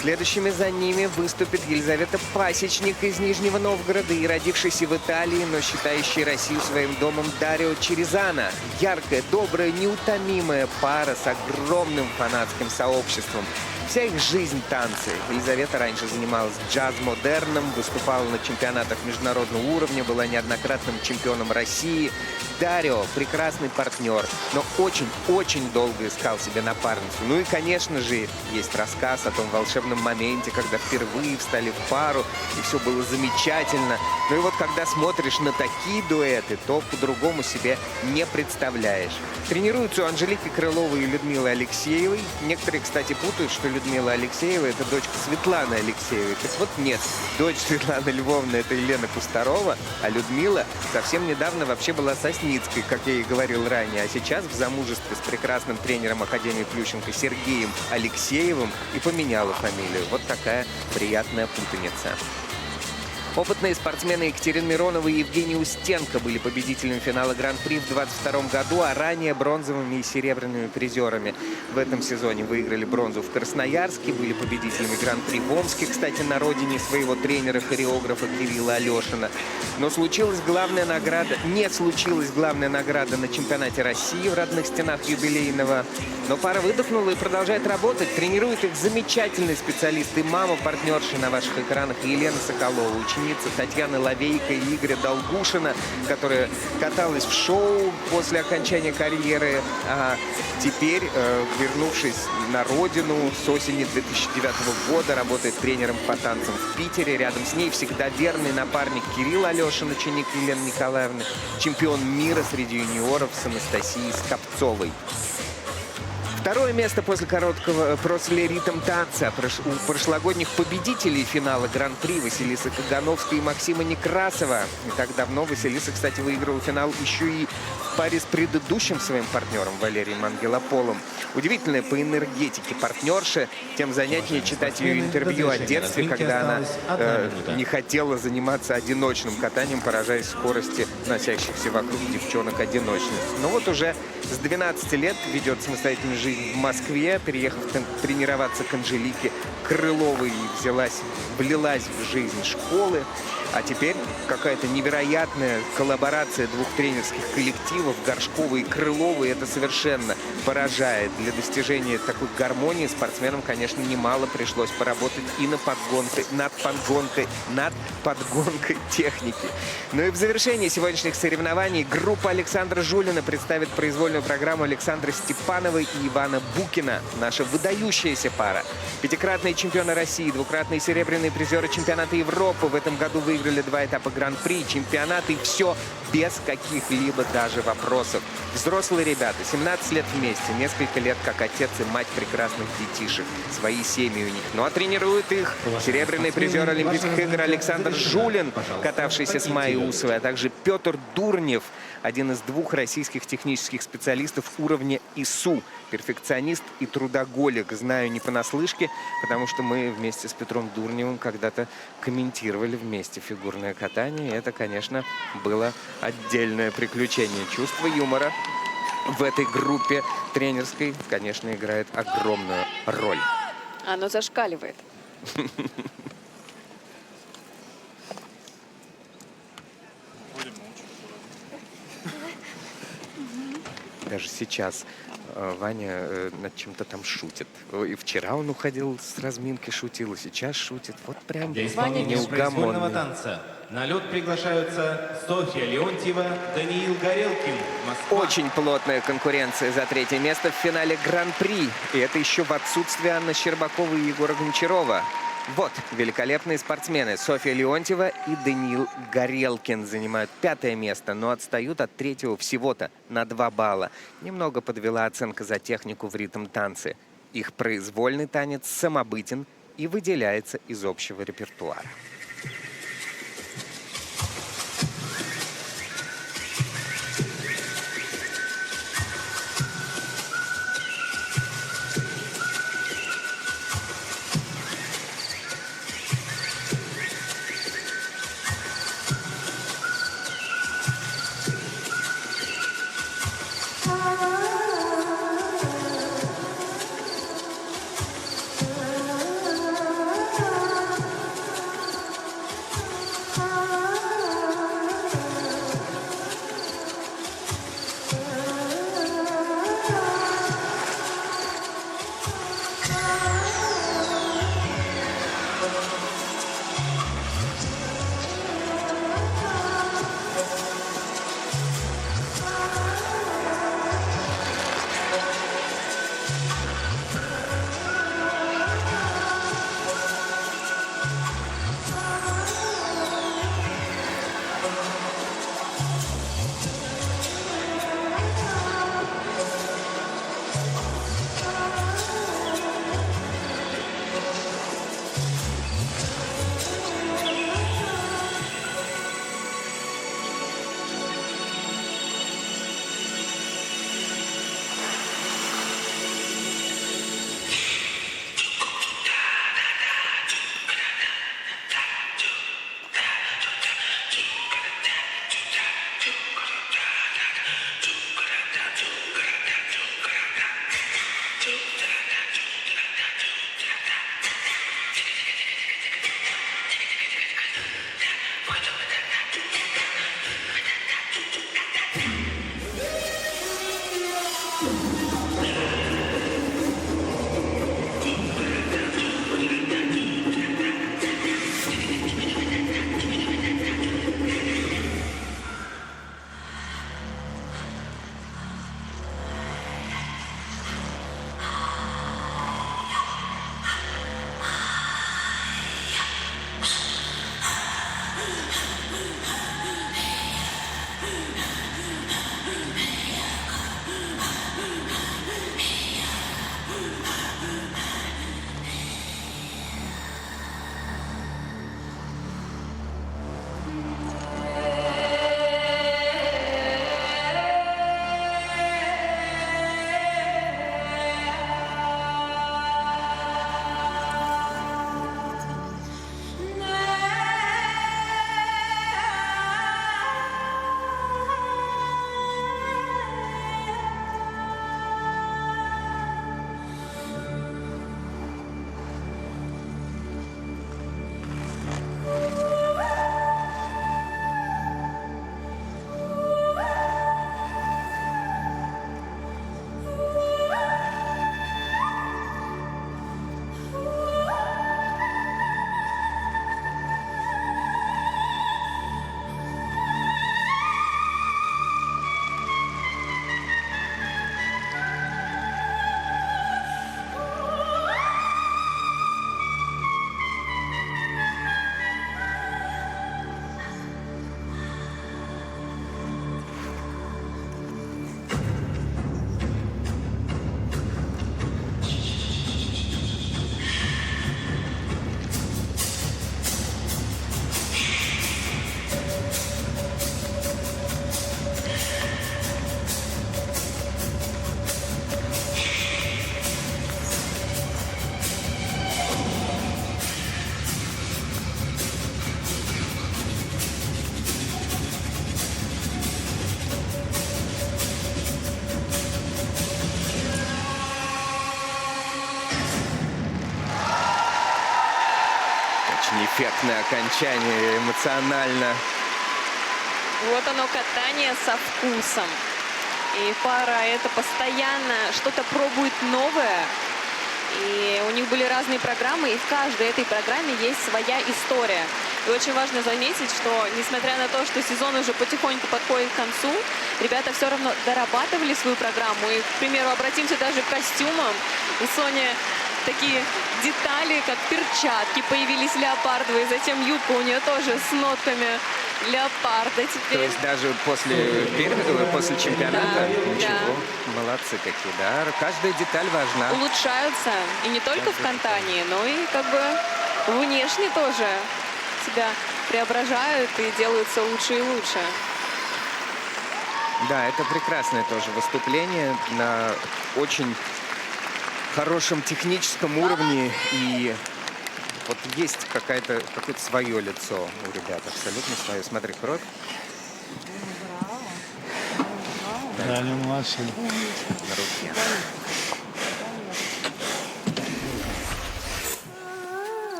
Следующими за ними выступит Елизавета Пасечник из Нижнего Новгорода и родившийся в Италии, но считающий Россию своим домом Дарио Черезана. Яркая, добрая, неутомимая пара с огромным фанатским сообществом. Вся их жизнь — танцы. Елизавета раньше занималась джаз-модерном, выступала на чемпионатах международного уровня, была неоднократным чемпионом России. Дарио — прекрасный партнер, но очень-очень долго искал себе напарницу. Ну и, конечно же, есть рассказ о том волшебном моменте, когда впервые встали в пару, и все было замечательно. Ну и вот когда смотришь на такие дуэты, то по-другому себе не представляешь. Тренируются у Анжелики Крыловой и Людмилы Алексеевой. Некоторые, кстати, путают, что Людмила Алексеева — это дочка Светланы Алексеевой. Так вот нет, дочь Светланы Львовны — это Елена Кустарова, а Людмила совсем недавно вообще была Сосницкой, как я и говорил ранее, а сейчас в замужестве с прекрасным тренером Академии Плющенко Сергеем Алексеевым и поменяла фамилию. Вот такая приятная путаница. Опытные спортсмены Екатерина Миронова и Евгений Устенко были победителями финала Гран-при в 2022 году, а ранее бронзовыми и серебряными призерами. В этом сезоне выиграли бронзу в Красноярске, были победителями Гран-при в Омске, кстати, на родине своего тренера-хореографа Кирилла Алешина. Но не случилась главная награда на чемпионате России в родных стенах юбилейного. Но пара выдохнула и продолжает работать. Тренирует их замечательный специалист и мама партнерши на ваших экранах Елена Соколова, ученица Татьяны Лавейко и Игоря Долгушина, которая каталась в шоу после окончания карьеры. А теперь, вернувшись на родину, с осени 2009 года работает тренером по танцам в Питере. Рядом с ней всегда верный напарник Кирилл Алешин, ученик Елены Николаевны, чемпион мира среди юниоров с Анастасией Скопцовой. Второе место после ритм танца у прошлогодних победителей финала Гран-при Василисы Кагановской и Максима Некрасова. Не так давно Василиса, кстати, выиграла финал еще и в паре с предыдущим своим партнером Валерием Ангелополом. Удивительная по энергетике партнерша. Тем занятнее читать ее интервью о детстве, когда она не хотела заниматься одиночным катанием, поражаясь скорости носящихся вокруг девчонок-одиночниц. Но вот уже с 12 лет ведет самостоятельную жизнь в Москве, переехав тренироваться к Анжелике Крыловой, и влилась в жизнь школы. А теперь какая-то невероятная коллаборация двух тренерских коллективов, Горшковой и Крыловой. Это совершенно поражает. Для достижения такой гармонии спортсменам, конечно, немало пришлось поработать и над подгонкой техники. Ну и в завершении сегодняшних соревнований группа Александра Жулина представит произвольную программу Александры Степановой и Ивана Букина. Наша выдающаяся пара. Пятикратные чемпионы России, двукратные серебряные призеры чемпионата Европы. В этом году выиграли 2 этапа Гран-при, чемпионаты, и все без каких-либо даже вопросов. Взрослые ребята, 17 лет вместе, несколько лет как отец и мать прекрасных детишек. Свои семьи у них. Ну а тренирует их серебряный призер Олимпийских игр Александр Жулин, катавшийся с Майей Усовой, а также Петр Дурнев, один из 2 российских технических специалистов уровня ИСУ. Перфекционист и трудоголик. Знаю не понаслышке, потому что мы вместе с Петром Дурневым когда-то комментировали вместе фигурное катание. И это, конечно, было отдельное приключение. Чувство юмора в этой группе тренерской, конечно, играет огромную роль. Оно зашкаливает. даже сейчас Ваня над чем-то там шутит. И вчера он уходил с разминки, шутил, и сейчас шутит. Вот прям Для исполнения произвольного неугомонный. танца на лед приглашаются Софья Леонтьева, Даниил Горелкин, Москва. Очень плотная конкуренция за третье место в финале Гран-при. И это еще в отсутствие Анны Щербаковой и Егора Гончарова. Вот, великолепные спортсмены. Софья Леонтьева и Даниил Горелкин занимают 5-е место, но отстают от 3-го всего-то на 2 балла. Немного подвела оценка за технику в ритм-танце. Их произвольный танец самобытен и выделяется из общего репертуара. Очень эффектное окончание, эмоционально. Вот оно, катание со вкусом. И пара это постоянно что-то пробует новое. И у них были разные программы, и в каждой этой программе есть своя история. И очень важно заметить, что несмотря на то, что сезон уже потихоньку подходит к концу, ребята все равно дорабатывали свою программу. И, к примеру, обратимся даже к костюмам. У Сони такие детали, как перчатки, появились леопардовые, затем юбка у нее тоже с нотками леопарда То теперь. есть даже после чемпионата Да, ничего. Молодцы какие, да. Каждая деталь важна. Улучшаются. И не только в катании, но и как бы внешне тоже себя преображают и делают все лучше и лучше. Да, это прекрасное тоже выступление на очень хорошем техническом уровне. И вот есть какое-то свое лицо у ребят, абсолютно свое. Смотри, кровь. Да, они младшие. На руке.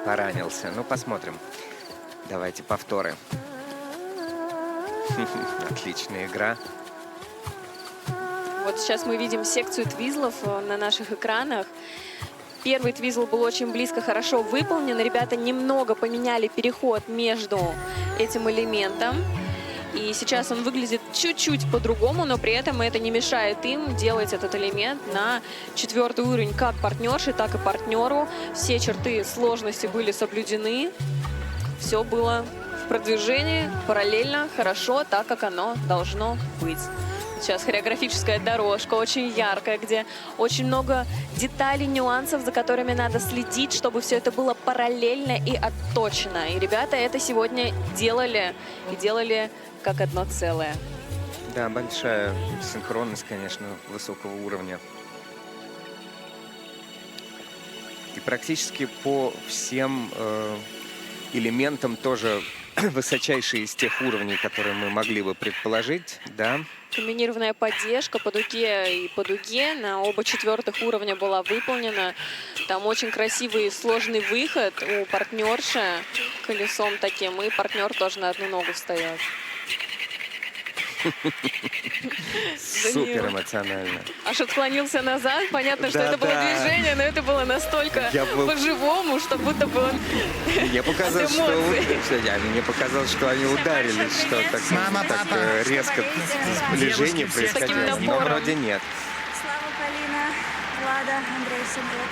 Поранился. Ну, посмотрим. Давайте повторы. Отличная игра. Вот сейчас мы видим секцию твизлов на наших экранах. Первый твизл был очень близко, хорошо выполнен. Ребята немного поменяли переход между этим элементом. И сейчас он выглядит чуть-чуть по-другому, но при этом это не мешает им делать этот элемент на 4-й уровень как партнерши, так и партнеру. Все черты сложности были соблюдены. Все было в продвижении параллельно, хорошо, так как оно должно быть. Сейчас хореографическая дорожка, очень яркая, где очень много деталей, нюансов, за которыми надо следить, чтобы все это было параллельно и отточено. И ребята это сегодня делали, и делали как одно целое. Да, большая синхронность, конечно, высокого уровня. И практически по всем элементам тоже высочайшие из тех уровней, которые мы могли бы предположить, да. Комбинированная поддержка по дуге и по дуге на оба 4-х уровня была выполнена. Там очень красивый и сложный выход у партнерши колесом таким, и партнер тоже на одну ногу встает. Супер эмоционально. Аж отклонился назад. Понятно, что Да, это было да. движение, но это было настолько Я был- по-живому, что будто бы он Мне показалось, от что эмоций. мне показалось, что они ударились, что так, Мама, так, папа. резко сближение Девушки, все происходило. таким Но напором. вроде нет. Слава, Полина, Влада, Андрей, всем привет.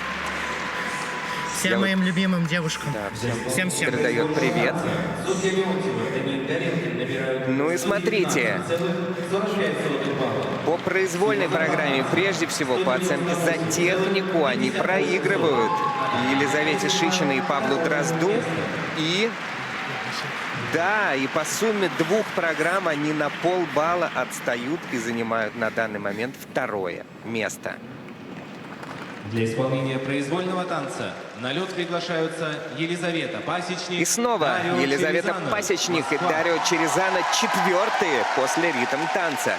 Всем Я вот- моим любимым девушкам. Да, Всем. передает привет. Ну и смотрите, по произвольной программе, прежде всего по оценке за технику, они проигрывают Елизавете Шичиной и Павлу Дрозду. И да, и по сумме двух программ они на полбалла отстают и занимают на данный момент 2-е место. Для исполнения произвольного танца на лед приглашаются Елизавета Пасечник. И снова Дарио Елизавета Черезанов. Пасечник и Москва. Дарио Черезана 4-е после ритм танца.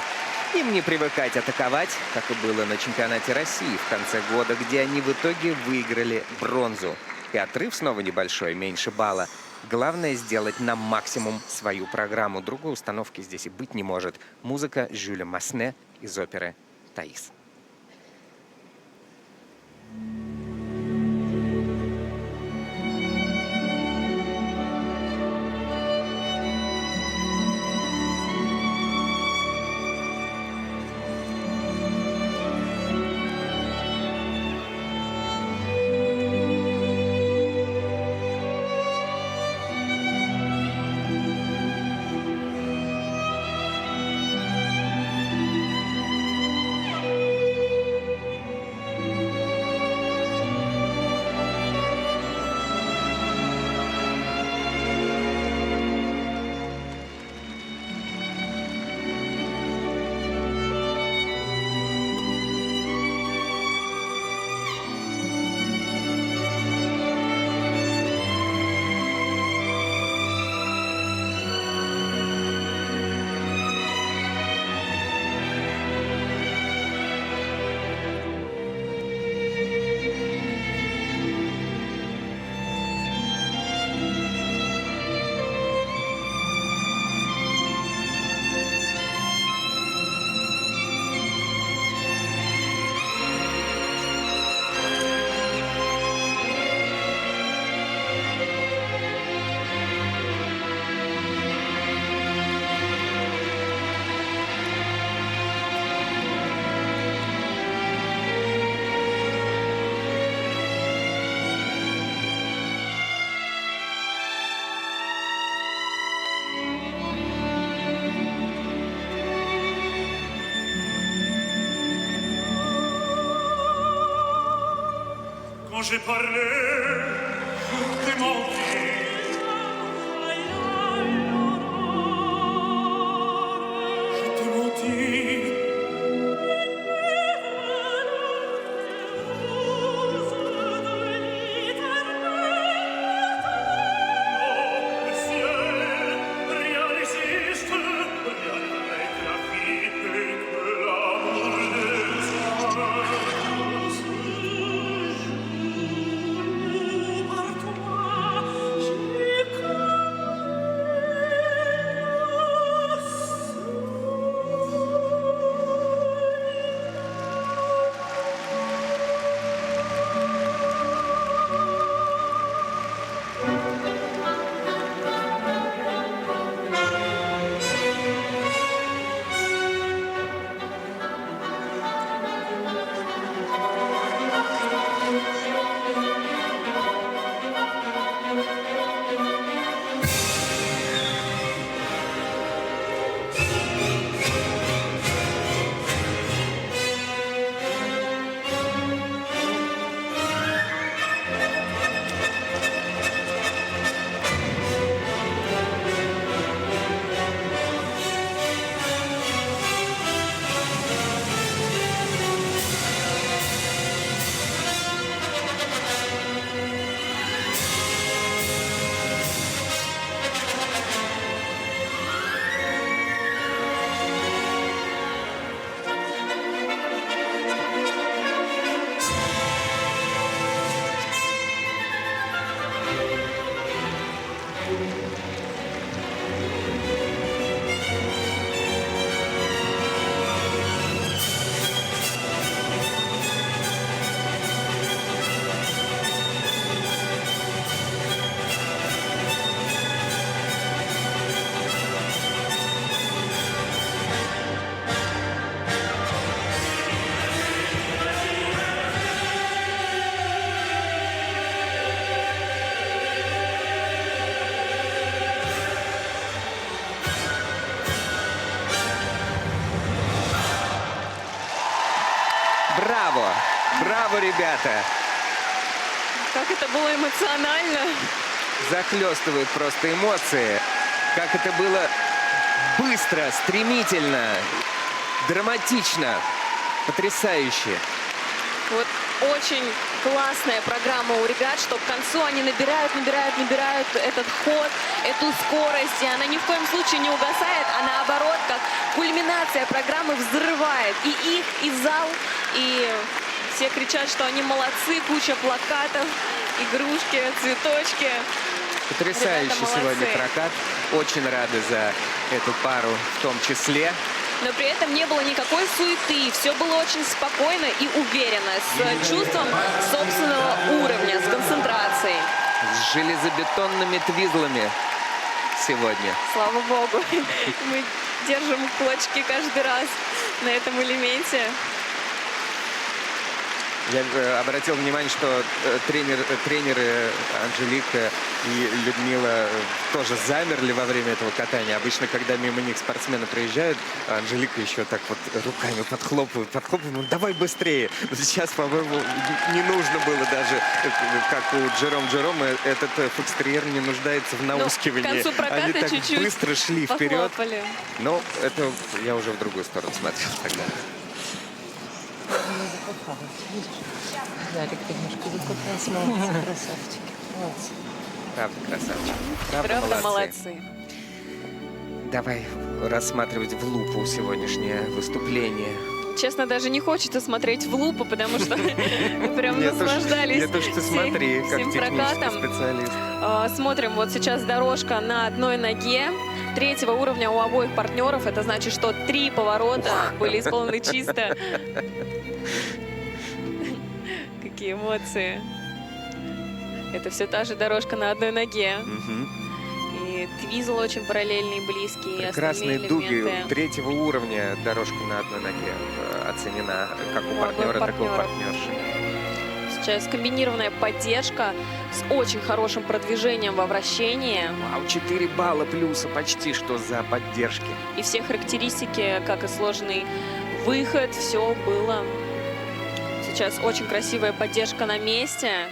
Им не привыкать атаковать, как и было на чемпионате России в конце года, где они в итоге выиграли бронзу. И отрыв снова небольшой, меньше балла. Главное сделать на максимум свою программу. Другой установки здесь и быть не может. Музыка Жюля Масне из оперы «Таис». Quand j'ai parlé, je t'ai menti. Je t'ai menti. Non, le ciel, rien n'existe, rien n'arrête la vie que l'amour des hommes. Par toi, j'ai Браво! Браво, ребята! Как это было эмоционально. Захлестывают просто эмоции. Как это было быстро, стремительно, драматично, потрясающе. Вот очень классная программа у ребят, что к концу они набирают этот ход, эту скорость, и она ни в коем случае не угасает, а наоборот, как кульминация программы взрывает и их, и зал, и все кричат, что они молодцы, куча плакатов, игрушки, цветочки. Потрясающий Ребята сегодня молодцы. прокат. Очень рады за эту пару в том числе. Но при этом не было никакой суеты, все было очень спокойно и уверенно, с чувством собственного уровня, с концентрацией. С железобетонными твизлами сегодня. Слава богу, мы держим кулачки каждый раз на этом элементе. Я обратил внимание, что тренеры Анжелика и Людмила тоже замерли во время этого катания. Обычно, когда мимо них спортсмены проезжают, Анжелика еще так вот руками подхлопывает, ну давай быстрее. Но сейчас, по-моему, не нужно было даже, как у Джерома, этот фокстерьер не нуждается в наускивании. К концу проката Они так чуть-чуть быстро шли вперед. похлопали. Но это я уже в другую сторону смотрел тогда. Дарик немножко закупался. Молодцы, красавчики. Молодцы. Правда, красавчик. Правда, молодцы. Давай рассматривать в лупу сегодняшнее выступление. Честно, даже не хочется смотреть в лупу, потому что мы прям наслаждались Нет уж ты смотри, как всем технический прокатом. специалист. Смотрим, вот сейчас дорожка на одной ноге. 3-го уровня у обоих партнеров. Это значит, что 3 поворота были исполнены чисто. Какие эмоции. Это все та же дорожка на одной ноге. И твизл очень параллельный, близкий. И Прекрасные остальные дуги. элементы. 3-го уровня дорожка на одной ноге оценена как у У обоих партнера, так и у партнеров. партнерши. Сейчас комбинированная поддержка с очень хорошим продвижением во вращении. Вау, 4 балла плюса почти что за поддержки. И все характеристики, как и сложный выход, все было. Сейчас очень красивая поддержка на месте.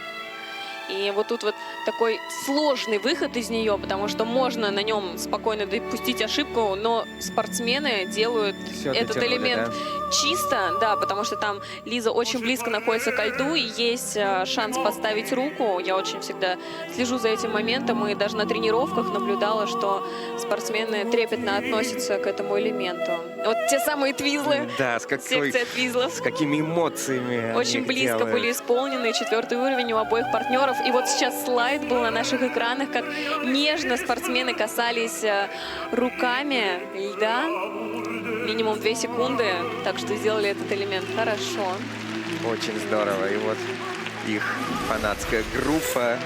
И вот тут вот такой сложный выход из нее, потому что можно на нем спокойно допустить ошибку, но спортсмены делают Всё этот дотянули, элемент чисто, да, потому что там Лиза очень близко находится ко льду, и есть шанс поставить руку. Я очень всегда слежу за этим моментом, и даже на тренировках наблюдала, что спортсмены трепетно относятся к этому элементу. Вот те самые твизлы, Да, с секция твизлов. с какими эмоциями они Очень их близко делают. были исполнены, 4-й уровень у обоих партнеров. И вот сейчас слайд был на наших экранах, как нежно спортсмены касались руками льда. Минимум 2 секунды, так что сделали этот элемент хорошо. Очень здорово. И вот их фанатская группа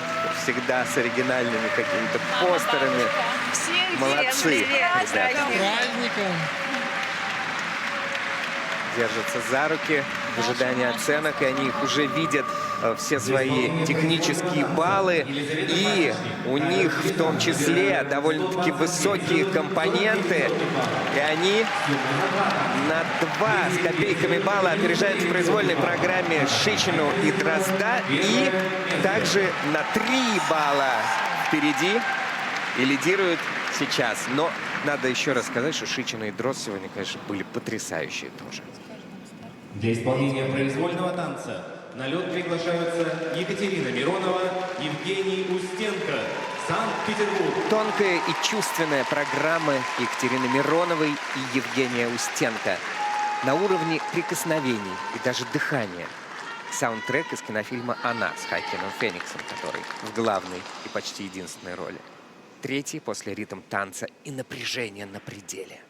всегда с оригинальными какими-то постерами. Молодцы, ребята. Праздником! Держатся за руки в ожидании оценок, и они их уже видят все свои технические баллы. И у них в том числе довольно-таки высокие компоненты. И они на 2 с копейками балла опережают в произвольной программе Шичину и Дрозда. И также на 3 балла впереди и лидируют сейчас. Но надо еще раз сказать, что Шичина и Дрозд сегодня, конечно, были потрясающие тоже. Для исполнения произвольного танца на лед приглашаются Екатерина Миронова, Евгений Устенко, Санкт-Петербург. Тонкая и чувственная программа Екатерины Мироновой и Евгения Устенко. На уровне прикосновений и даже дыхания. Саундтрек из кинофильма «Она» с Хоакином Фениксом, который в главной и почти единственной роли. 3-й после ритм танца и напряжения на пределе.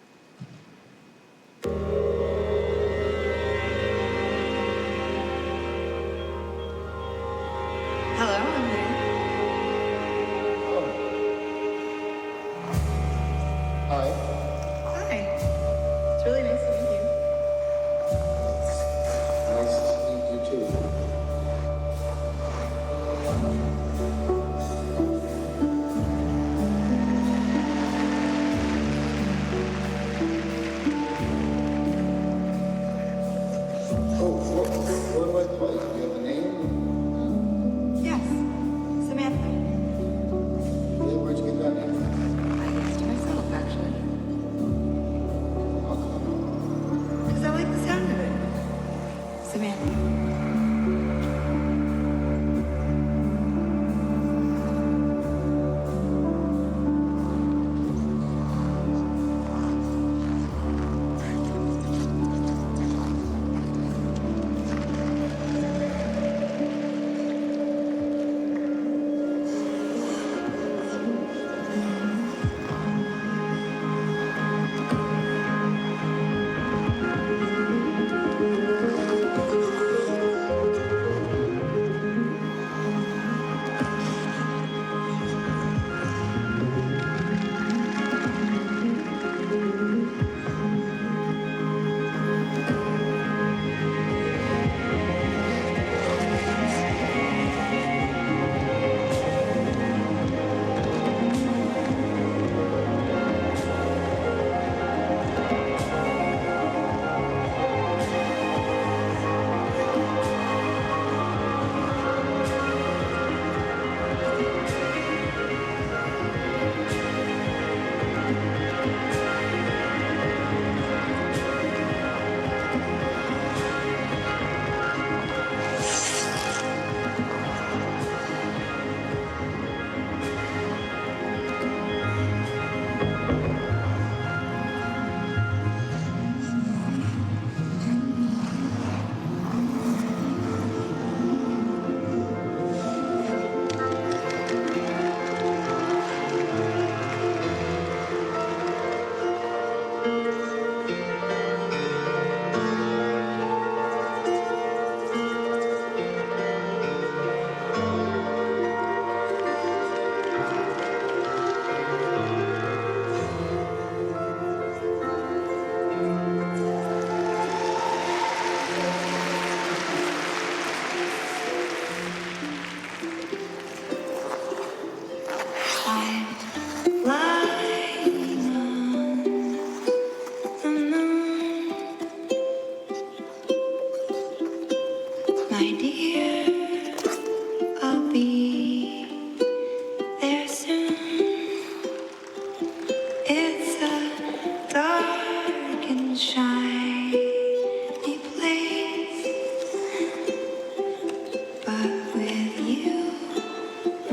Hello, I'm here. Hi. Hi. It's really nice to meet you. Nice to meet you too.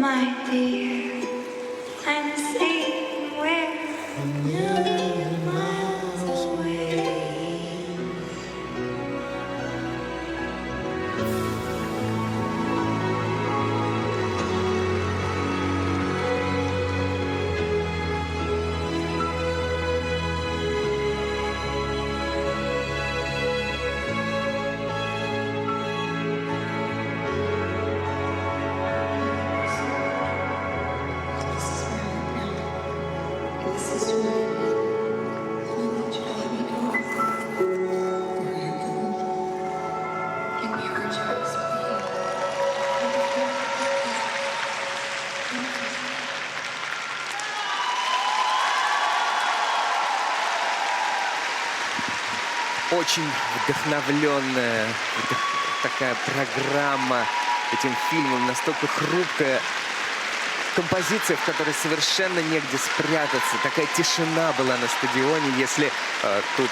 my dear, I'm somewhere a million miles away. This is where I'm now. I need you to let me know where you're going. Give me your choice, Очень вдохновленная такая программа этим фильмом, настолько хрупкая композиция, в которой совершенно негде спрятаться. Такая тишина была на стадионе. Если тут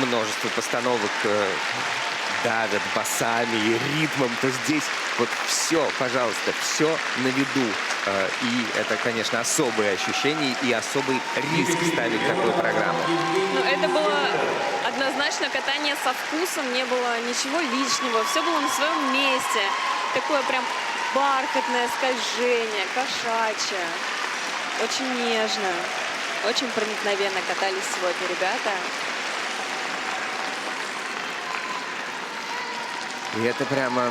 множество постановок давят басами и ритмом, то здесь вот все, пожалуйста, все на виду. И это, конечно, особые ощущения и особый риск ставить такую программу. Ну, это было однозначно катание со вкусом, не было ничего лишнего, все было на своем месте. Такое прям бархатное скольжение, кошачье, очень нежно, очень проникновенно катались сегодня ребята. И это прямо,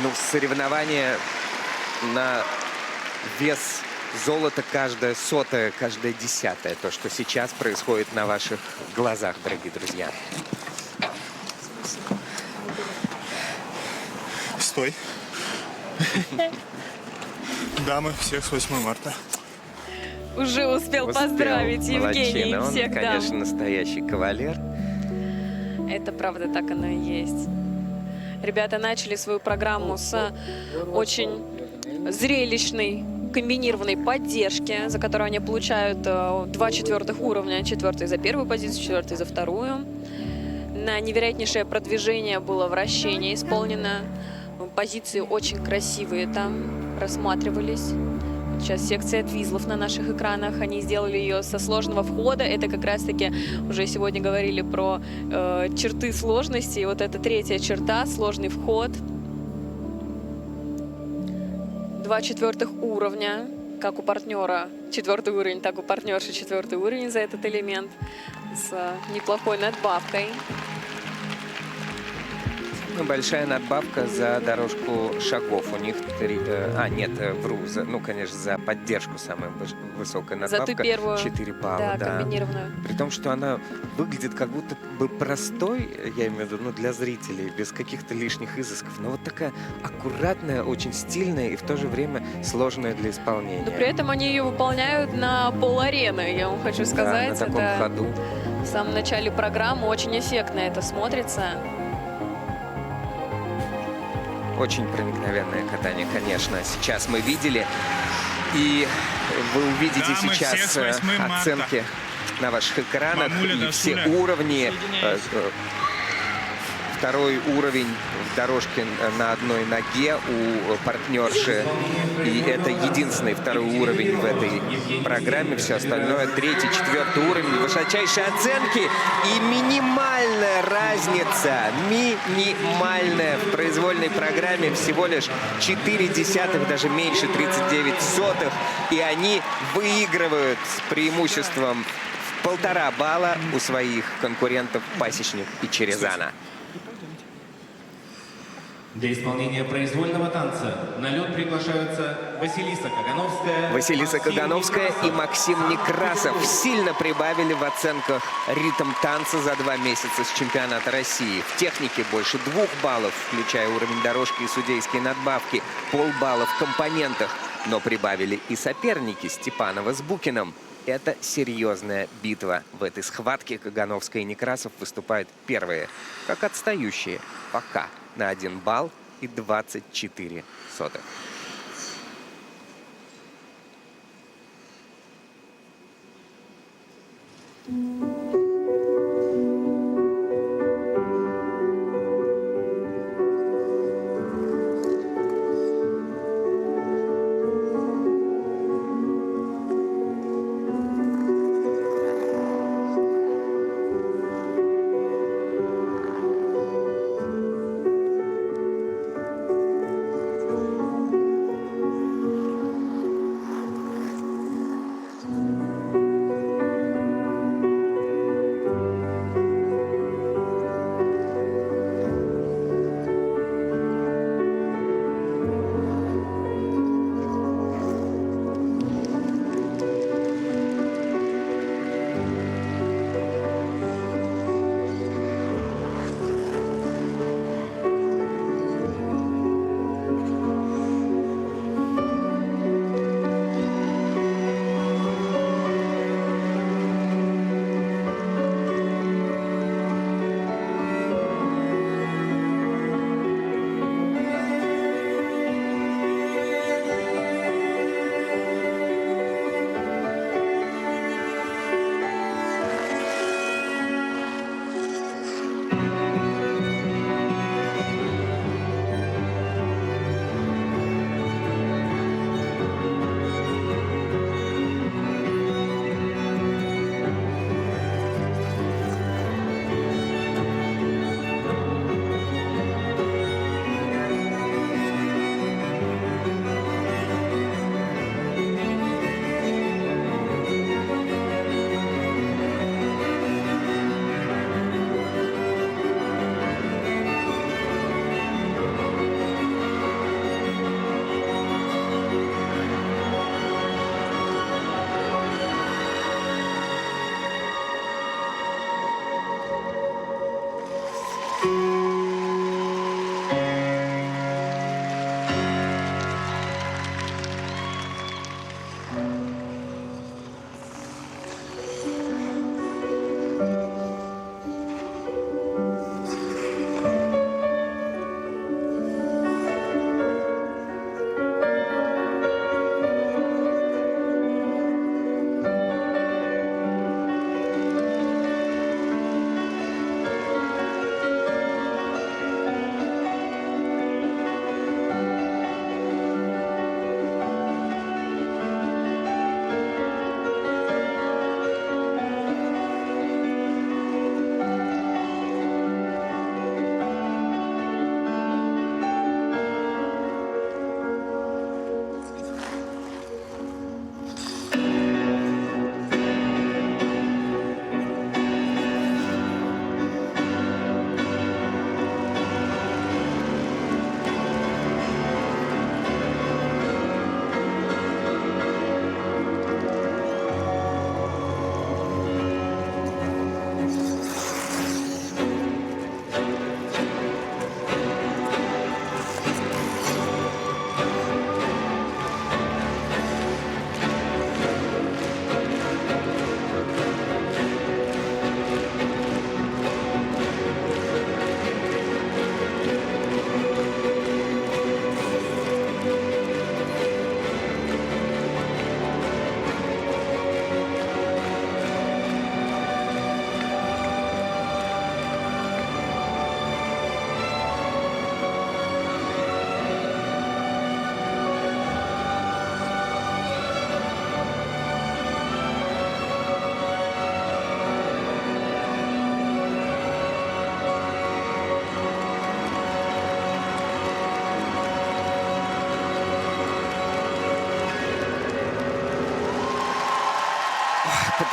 ну, соревнование на вес золота, каждая сотая, каждая десятая. То, что сейчас происходит на ваших глазах, дорогие друзья. Стой. Дамы, всех с 8 марта. Уже успел поздравить Евгений Молодчина. Он, всех дам. конечно, настоящий кавалер. Это правда, так оно и есть. Ребята начали свою программу с очень зрелищной комбинированной поддержки, за которую они получают 2 четвертых уровня. 4-й за первую позицию, 4-й за вторую. На невероятнейшее продвижение было вращение исполнено. Позиции очень красивые там рассматривались. Сейчас секция твизлов на наших экранах. Они сделали ее со сложного входа. Это как раз-таки уже сегодня говорили про черты сложности. И вот эта 3-я черта, сложный вход. 2 четвертых уровня, как у партнера 4-й уровень, так у партнерши 4-й уровень за этот элемент с неплохой надбавкой. Большая надбавка за дорожку шагов. У них 3... нет, вру. Ну, конечно, за поддержку самая высокая надбавка. За ту первую, 4 балла, да, комбинированную. При том, что она выглядит как будто бы простой, я имею в виду, ну, для зрителей, без каких-то лишних изысков. Но вот такая аккуратная, очень стильная и в то же время сложная для исполнения. Но при этом они ее выполняют на пол-арены, я вам хочу сказать. Да, на таком это ходу. В самом начале программы очень эффектно это смотрится. Очень проникновенное катание, конечно. Сейчас мы видели. И вы увидите Дамы, сейчас всех с 8 марта. оценки на ваших экранах. Мамуля, И до все сюда. уровни. Второй уровень в дорожке на одной ноге у партнерши. И это единственный второй уровень в этой программе. Все остальное 3-й, 4-й уровень. Высочайшие оценки и минимальная разница. Минимальная в произвольной программе. Всего лишь 0,4, даже меньше 39 сотых. И они выигрывают с преимуществом в 1,5 балла у своих конкурентов Пасечник и Черезана. Для исполнения произвольного танца на лед приглашаются Василиса Кагановская, Василиса Максим Кагановская и Некрасов. Максим Некрасов сильно прибавили в оценках ритм танца за 2 месяца с чемпионата России. В технике больше 2 баллов, включая уровень дорожки и судейские надбавки, полбалла в компонентах. Но прибавили и соперники Степанова с Букиным. Это серьезная битва. В этой схватке Кагановская и Некрасов выступают первые, как отстающие, пока на 1 балл и 24 сотых.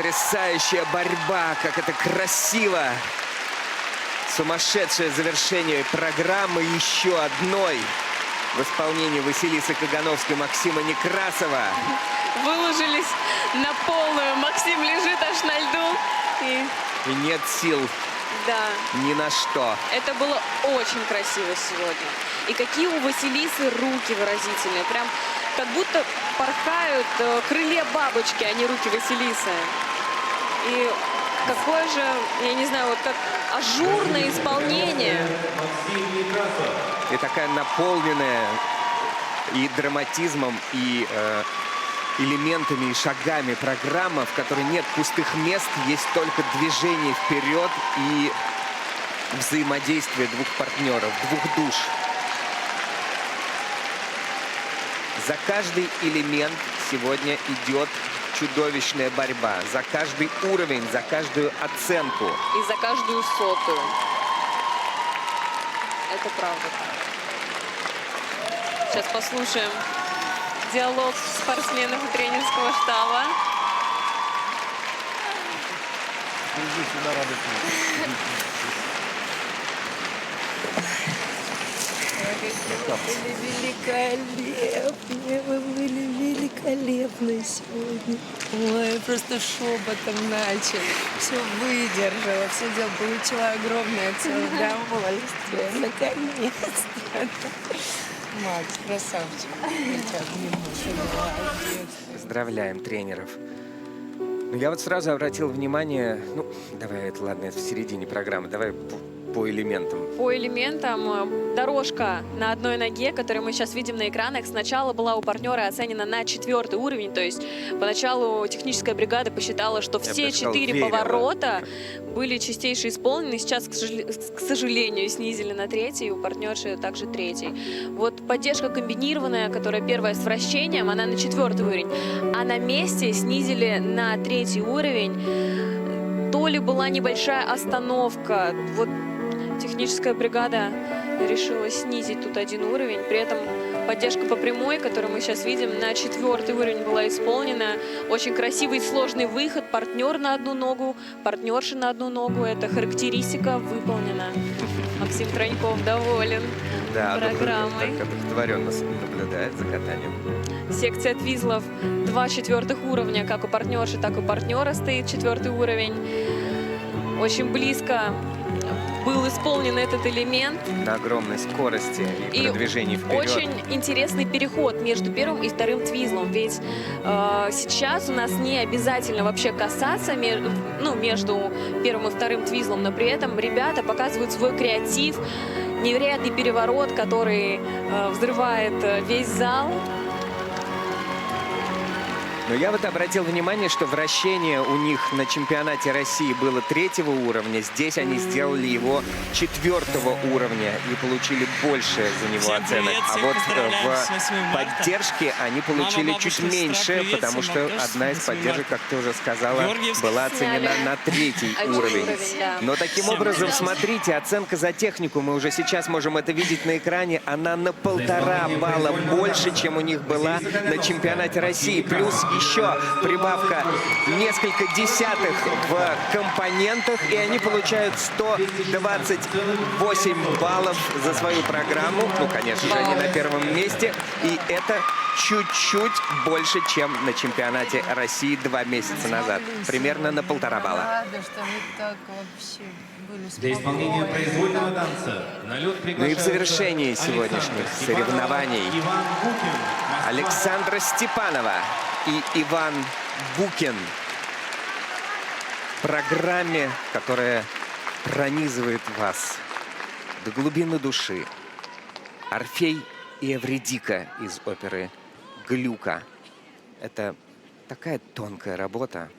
Потрясающая борьба, как это красиво. Сумасшедшее завершение программы еще одной в исполнении Василисы Кагановской и Максима Некрасова. Выложились на полную. Максим лежит аж на льду. И нет сил Да, ни на что. это было очень красиво сегодня. И какие у Василисы руки выразительные. Прям как будто порхают крылья бабочки, а не руки Василисы. И какое же, я не знаю, вот как ажурное исполнение. Максим Некрасов. И такая наполненная и драматизмом, и элементами, и шагами программа, в которой нет пустых мест, есть только движение вперед и взаимодействие двух партнеров, двух душ. За каждый элемент сегодня идет чудовищная борьба. За каждый уровень, за каждую оценку. И за каждую сотую. Это правда. Сейчас послушаем диалог спортсменов и тренерского штаба. Вы были великолепны сегодня. Ой, просто шепотом начали. Все выдержала, все дело, получила огромное удовольствие. Наконец-то. Макс, красавчик. Я тебя обниму. Молодец. Поздравляем тренеров. Ну, я вот сразу обратил внимание, ну, давай, это ладно, это в середине программы, давай по элементам. По элементам дорожка на одной ноге, которую мы сейчас видим на экранах, сначала была у партнера оценена на 4-й уровень. То есть поначалу техническая бригада посчитала, что все бы сказал, 4 верила. поворота были чистейше исполнены. Сейчас, к сожалению, снизили на 3-й, у партнерши также 3-й. Вот поддержка комбинированная, которая первая с вращением, она на 4-й уровень. А на месте снизили на 3-й уровень. То ли была небольшая остановка. Вот техническая бригада решила снизить тут 1 уровень. При этом поддержка по прямой, которую мы сейчас видим, на 4-й уровень была исполнена. Очень красивый и сложный выход. Партнер на 1 ногу, партнерша на 1 ногу. Эта характеристика выполнена. Максим Троньков доволен программой. Так одухотворенно наблюдает за катанием. Секция твизлов 2 4-х уровня. Как у партнерши, так и у партнера стоит 4-й уровень. Очень близко был исполнен этот элемент. На огромной скорости и продвижении вперед. Очень интересный переход между 1-м и 2-м твизлом. Ведь сейчас у нас не обязательно вообще касаться между 1-м и 2-м твизлом, но при этом ребята показывают свой креатив, невероятный переворот, который взрывает весь зал. Но я вот обратил внимание, что вращение у них на чемпионате России было 3-го уровня. Здесь они сделали его 4-го уровня и получили больше за него Всем оценок. привет, А всех вот поздравляю с 8 в марта. поддержке они получили Мама, чуть бабушка, меньше, сестра, привет, потому всем что тоже одна из 8 поддержек, как ты уже сказала, Георгиевский была оценена на 3-й уровень. Да. Но таким Всем образом, привет. смотрите, оценка за технику, мы уже сейчас можем это видеть на экране, она на 1,5 балла больше, чем у них была на чемпионате России. Плюс еще прибавка несколько десятых в компонентах, и они получают 128 баллов за свою программу. Ну, конечно же, они на 1-м месте, и это чуть-чуть больше, чем на чемпионате России 2 месяца назад. Примерно на 1,5 балла. Рада, что мы так вообще были Для исполнения спокойны. произвольного танца на лед Ну и в приглашаются завершении сегодняшних Александра Степанова, соревнований Иван Букин, Москва. Александра Степанова и Иван Букин. В программе, которая пронизывает вас до глубины души. Орфей и Эвридика из оперы «Глюка». Это такая тонкая работа.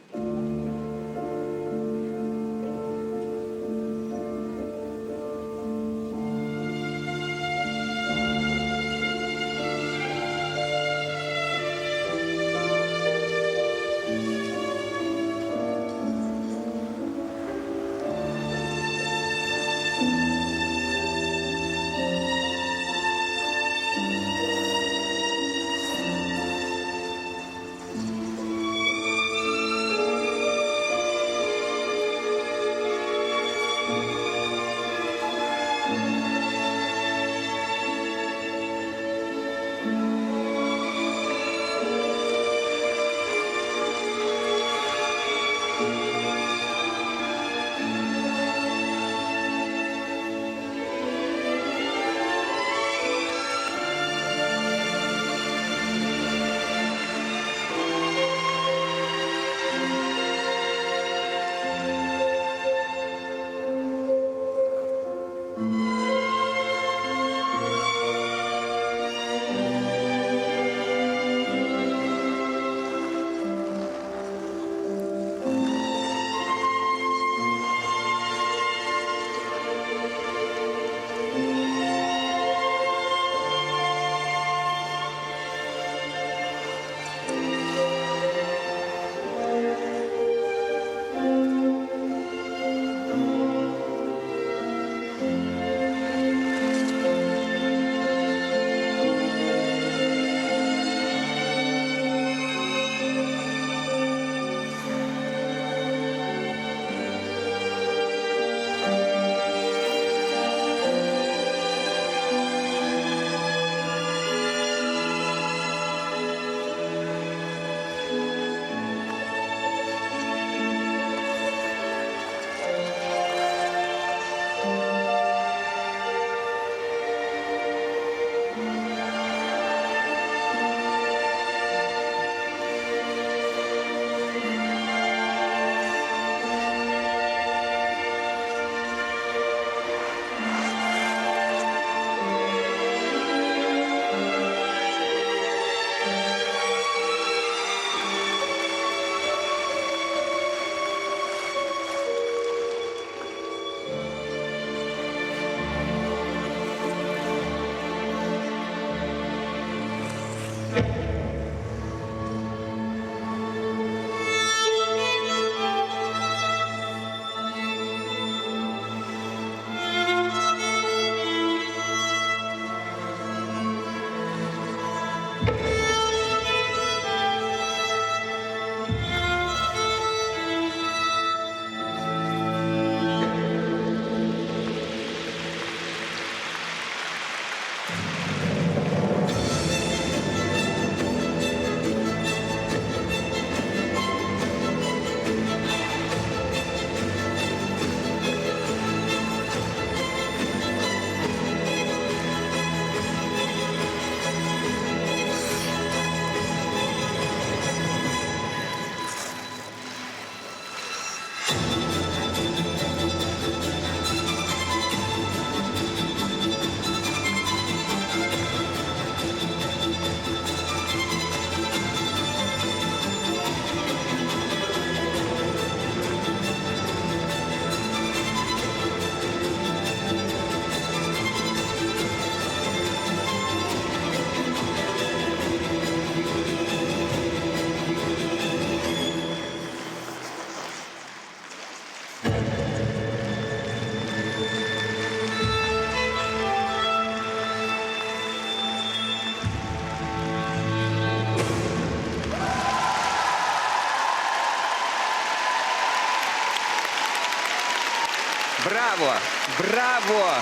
Браво! Браво!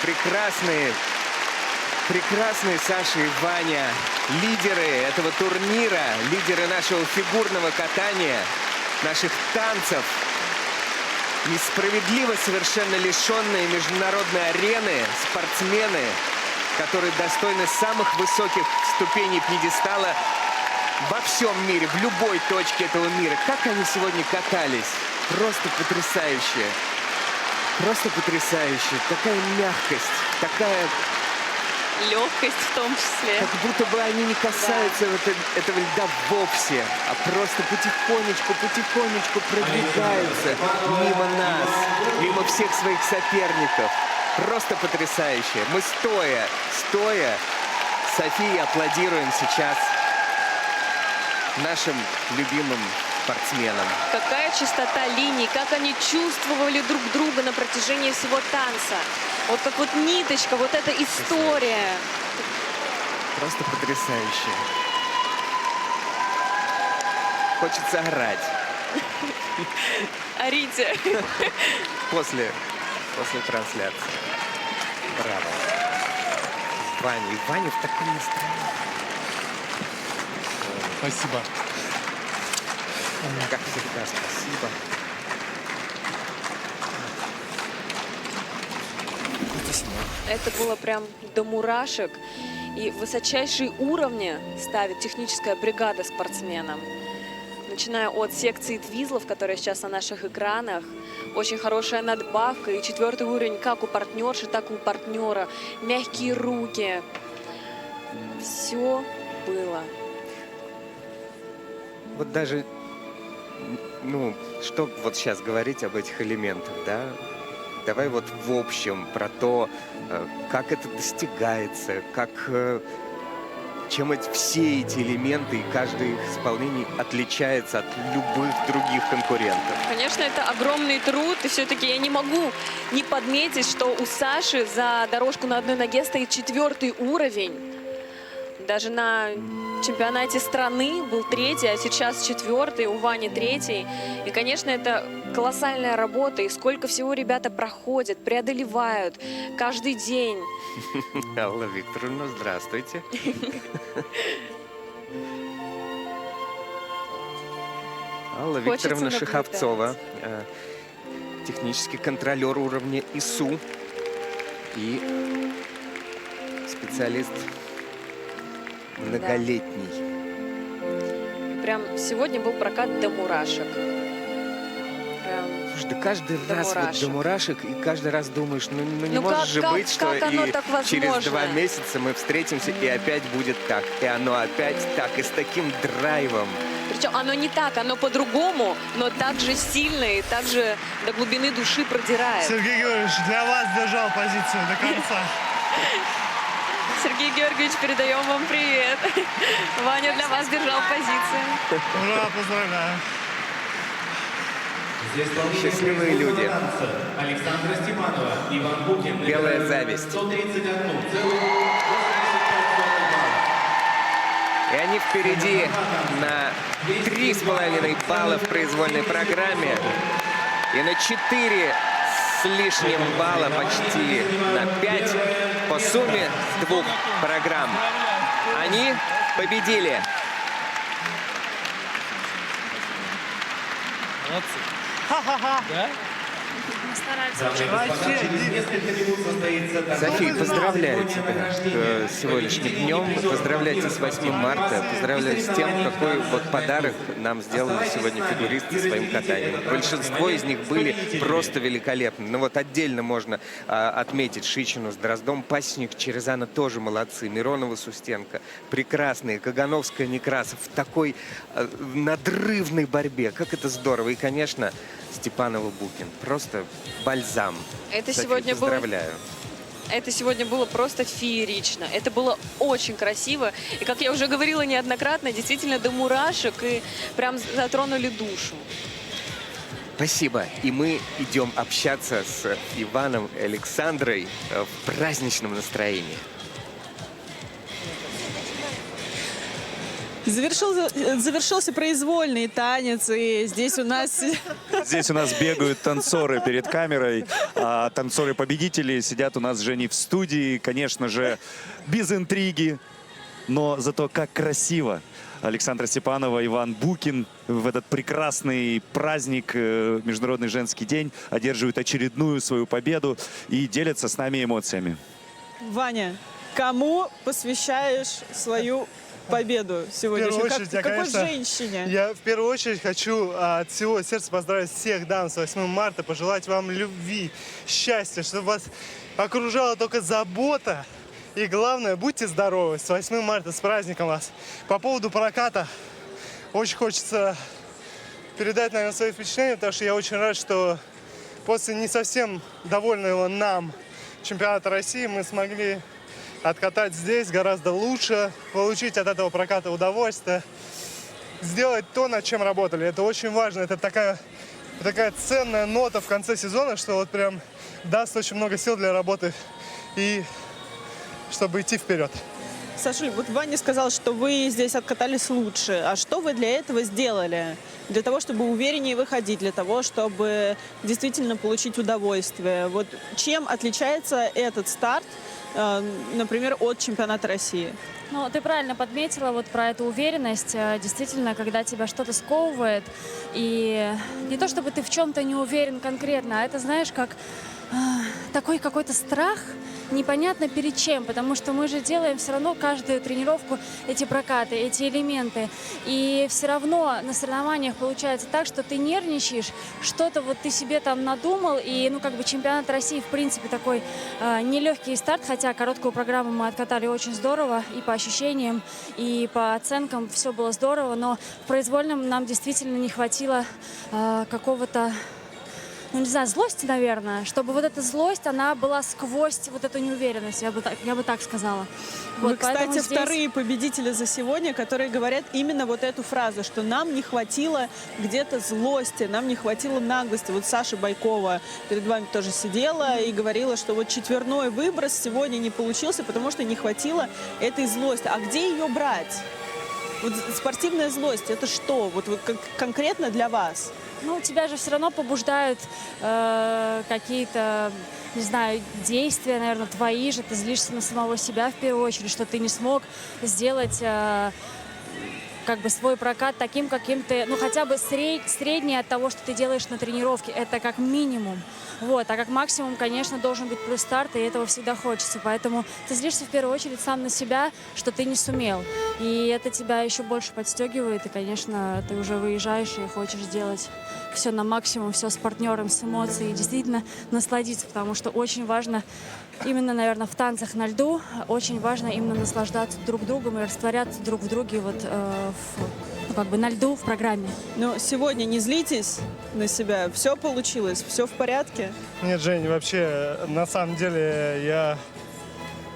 Прекрасные Саша и Ваня. Лидеры этого турнира, лидеры нашего фигурного катания, наших танцев. Несправедливо совершенно лишенные международной арены спортсмены, которые достойны самых высоких ступеней пьедестала во всем мире, в любой точке этого мира. Как они сегодня катались. Просто потрясающе. Просто потрясающе. Такая мягкость, такая... Легкость в том числе. Как будто бы они не касаются этого льда вовсе, а просто потихонечку продвигаются мимо нас, мимо всех своих соперников. Просто потрясающе. Мы стоя Софии аплодируем сейчас нашим любимым спортсменам. Какая чистота линий, как они чувствовали друг друга на протяжении всего танца. Вот как вот ниточка, вот эта история. Просто потрясающе. Хочется орать. Орите. После трансляции. Браво. Ваня в таком настроении. Спасибо. Как всегда, спасибо. Это было прям до мурашек. И высочайшие уровни ставит техническая бригада спортсменам. Начиная от секции твизлов, которая сейчас на наших экранах. Очень хорошая надбавка. И 4-й уровень как у партнерши, так и у партнера. Мягкие руки. Все было. Вот даже, что вот сейчас говорить об этих элементах, да? Давай вот в общем про то, как это достигается, чем все эти элементы и каждое их исполнение отличается от любых других конкурентов. Конечно, это огромный труд, и все-таки я не могу не подметить, что у Саши за дорожку на одной ноге стоит 4-й уровень. Даже на чемпионате страны был 3-й, а сейчас 4-й, у Вани 3-й. И, конечно, это колоссальная работа, и сколько всего ребята проходят, преодолевают каждый день. Алла Викторовна, здравствуйте. Алла Викторовна Шиховцова, технический контролер уровня ИСУ и специалист многолетний. Прям сегодня был прокат до мурашек. Слушай, да каждый раз вот до мурашек, и каждый раз думаешь, не может же быть, что и через 2 месяца мы встретимся, и опять будет так. И оно опять так, и с таким драйвом. Причем оно не так, оно по-другому, но так же сильно и так же до глубины души продирает. Сергей Георгиевич для вас держал позицию до конца. Сергей Георгиевич, передаем вам привет. Ваня для вас держал позицию. Ура, поздравляю. Счастливые люди. Александра Степанова, Иван Букин. Белая зависть. 131,85 И они впереди на 3,5 балла в произвольной программе и на 4 с лишним балла, почти на 5 по сумме 2 программ. Они победили. Молодцы. Ха-ха-ха. Да? Через несколько минут состоится... София, поздравляю тебя с сегодняшним днем. Поздравляю тебя с 8 марта. Поздравляю с тем, какой вот подарок нам сделали сегодня фигуристы своим катанием. Большинство из них были просто великолепны. Но вот отдельно можно отметить Шичину с Дроздом. Пасечник, Черезана тоже молодцы. Миронова, Сустенко прекрасные. Кагановская, Некрасов в такой надрывной борьбе. Как это здорово. И, конечно, Степанова, Букин. Просто бальзам. Это София, сегодня было... поздравляю. Это сегодня было просто феерично. Это было очень красиво. И, как я уже говорила неоднократно, действительно до мурашек и прям затронули душу. Спасибо. И мы идем общаться с Иваном и Александрой в праздничном настроении. Завершился произвольный танец, и здесь у нас... Здесь у нас бегают танцоры перед камерой, а танцоры-победители сидят у нас с Женей в студии, конечно же, без интриги, но зато как красиво. Александра Степанова, Иван Букин в этот прекрасный праздник, Международный женский день, одерживают очередную свою победу и делятся с нами эмоциями. Ваня, кому посвящаешь свою победу сегодня? В первую очередь, Какой женщине? Я в первую очередь хочу от всего сердца поздравить всех дам с 8 марта, пожелать вам любви, счастья, чтобы вас окружала только забота. И главное, будьте здоровы. С 8 марта, с праздником вас. По поводу проката, очень хочется передать, наверное, свои впечатления, потому что я очень рад, что после не совсем довольного нам чемпионата России мы смогли откатать здесь гораздо лучше, получить от этого проката удовольствие, сделать то, над чем работали. Это очень важно. Это такая ценная нота в конце сезона, что вот прям даст очень много сил для работы и чтобы идти вперед. Сашуль, вот Ваня сказал, что вы здесь откатались лучше. А что вы для этого сделали? Для того, чтобы увереннее выходить, для того, чтобы действительно получить удовольствие. Вот чем отличается этот старт, например, от чемпионата России? Ну, ты правильно подметила вот про эту уверенность. Действительно, когда тебя что-то сковывает, и не то чтобы ты в чем-то не уверен конкретно, а это, знаешь, как такой какой-то страх, непонятно перед чем, потому что мы же делаем все равно каждую тренировку эти прокаты, эти элементы. И все равно на соревнованиях получается так, что ты нервничаешь, что-то вот ты себе там надумал, и ну как бы чемпионат России в принципе такой нелегкий старт, хотя короткую программу мы откатали очень здорово и по ощущениям, и по оценкам все было здорово, но в произвольном нам действительно не хватило какого-то, ну, не знаю, злости, наверное, чтобы вот эта злость, она была сквозь вот эту неуверенность, я бы так сказала. Вы, Вот, кстати, здесь... вторые победители за сегодня, которые говорят именно вот эту фразу, что нам не хватило где-то злости, нам не хватило наглости. Вот Саша Байкова перед вами тоже сидела и говорила, что вот четверной выброс сегодня не получился, потому что не хватило этой злости. А где ее брать? Вот спортивная злость, это что? Вот конкретно для вас? Ну, тебя же все равно побуждают какие-то, не знаю, действия, наверное, твои же. Ты злишься на самого себя в первую очередь, что ты не смог сделать как бы свой прокат таким, каким ты, ну, хотя бы средний от того, что ты делаешь на тренировке. Это как минимум. Вот. А как максимум, конечно, должен быть плюс старт, и этого всегда хочется. Поэтому ты злишься в первую очередь сам на себя, что ты не сумел. И это тебя еще больше подстегивает, и, конечно, ты уже выезжаешь и хочешь сделать все на максимум, все с партнером, с эмоцией, и действительно насладиться, потому что очень важно именно, наверное, в танцах на льду, очень важно именно наслаждаться друг другом и растворяться друг в друге вот как бы на льду в программе. Но сегодня не злитесь на себя, все получилось, все в порядке? Нет, Жень, вообще, на самом деле,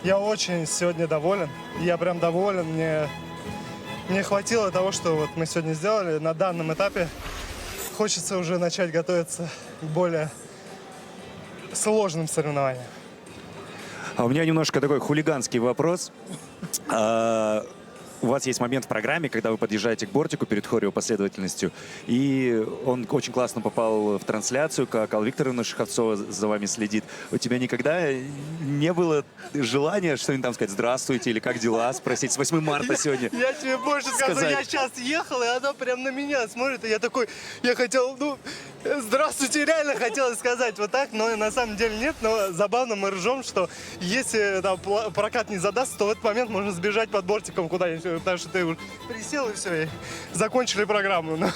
я очень сегодня доволен. Я прям доволен. Мне хватило того, что вот мы сегодня сделали. На данном этапе хочется уже начать готовиться к более сложным соревнованиям. А у меня немножко такой хулиганский вопрос. У вас есть момент в программе, когда вы подъезжаете к бортику перед хореопоследовательностью, и он очень классно попал в трансляцию, как Алла Викторовна Шеховцова за вами следит. У тебя никогда не было желания что-нибудь там сказать «здравствуйте» или «как дела?» спросить с 8 марта сегодня? Я тебе больше скажу, я сейчас ехал, и она прям на меня смотрит, и я такой, я хотел, здравствуйте, реально хотел сказать вот так, но на самом деле нет, но забавно мы ржем, что если там прокат не задаст, то в этот момент можно сбежать под бортиком куда-нибудь, потому что ты уже присел и все, и закончили программу. Но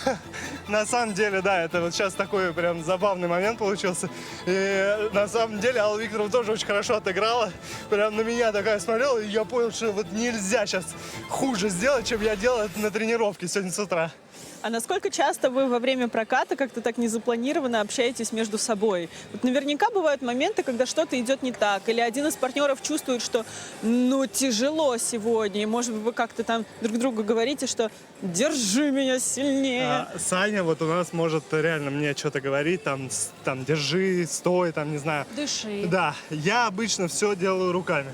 на самом деле, да, это вот сейчас такой прям забавный момент получился. И на самом деле Алла Викторовна тоже очень хорошо отыграла, прям на меня такая смотрела, и я понял, что вот нельзя сейчас хуже сделать, чем я делал это на тренировке сегодня с утра. А насколько часто вы во время проката как-то так незапланированно общаетесь между собой? Вот наверняка бывают моменты, когда что-то идет не так, или один из партнеров чувствует, что тяжело сегодня, и, может быть, вы как-то там друг другу говорите, что «держи меня сильнее». Саня вот у нас может реально мне что-то говорить, там держи, стой, там, не знаю. Дыши. Да, я обычно все делаю руками.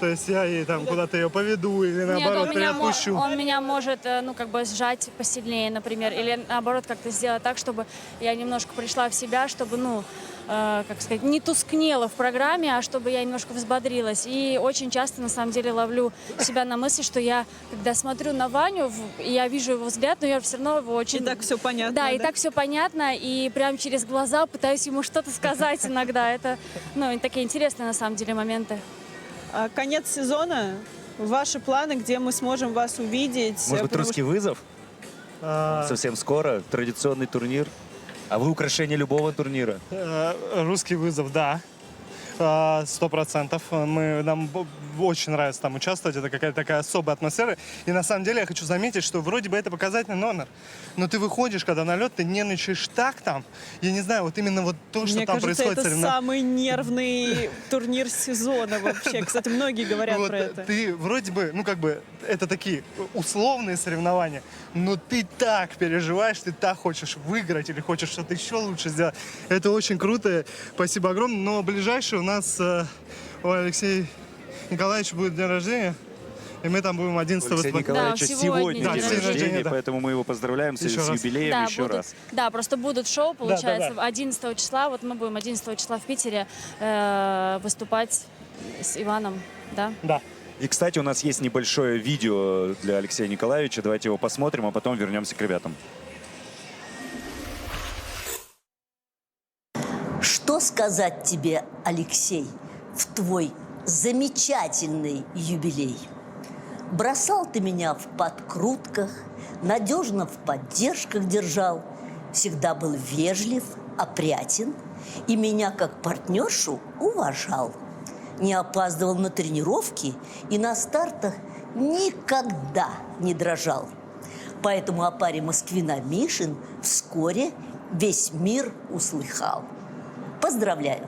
То есть я ей там куда-то ее поведу или наоборот Нет, отпущу. он меня может, ну, как бы сжать посильнее, например, или наоборот как-то сделать так, чтобы я немножко пришла в себя, чтобы, ну, как сказать, не тускнела в программе, а чтобы я немножко взбодрилась. И очень часто, на самом деле, ловлю себя на мысли, что я, когда смотрю на Ваню, и я вижу его взгляд, но я все равно его очень... И так все понятно. Да, и так все понятно, и прям через глаза пытаюсь ему что-то сказать иногда. Это, ну, такие интересные, на самом деле, моменты. Конец сезона. Ваши планы, где мы сможем вас увидеть? Может быть, Потому русский вызов? Совсем скоро. Традиционный турнир. А вы украшение любого турнира? Русский вызов, да. 100%. Нам очень нравится там участвовать. Это какая-то такая особая атмосфера. И на самом деле я хочу заметить, что вроде бы это показательный номер. Но ты выходишь, когда на лед, ты нервничаешь так там. Я не знаю, вот именно вот то, что Мне там кажется, происходит. это самый нервный турнир сезона вообще. Кстати, многие говорят Вот про это. ты вроде бы, ну как бы, это такие условные соревнования, но ты так переживаешь, ты так хочешь выиграть или хочешь что-то еще лучше сделать. Это очень круто. Спасибо огромное. Но ближайший у нас у Алексея Николаевича будет день рождения. И мы там будем 11 Алексея Николаевича Да, сегодня сегодня день день рождения, рождения, да. поэтому мы его поздравляем с Еще раз. юбилеем Да, еще будут, раз. да, просто будут шоу, получается, да. 11 числа. Вот мы будем 11 числа в Питере выступать с Иваном, да? Да. И, кстати, у нас есть небольшое видео для Алексея Николаевича. Давайте его посмотрим, а потом вернемся к ребятам. Что сказать тебе, Алексей, в твой замечательный юбилей? Бросал ты меня в подкрутках, надежно в поддержках держал, всегда был вежлив, опрятен и меня как партнершу уважал. Не опаздывал на тренировки и на стартах никогда не дрожал. Поэтому о паре Москвина-Мишин вскоре весь мир услыхал. Поздравляю!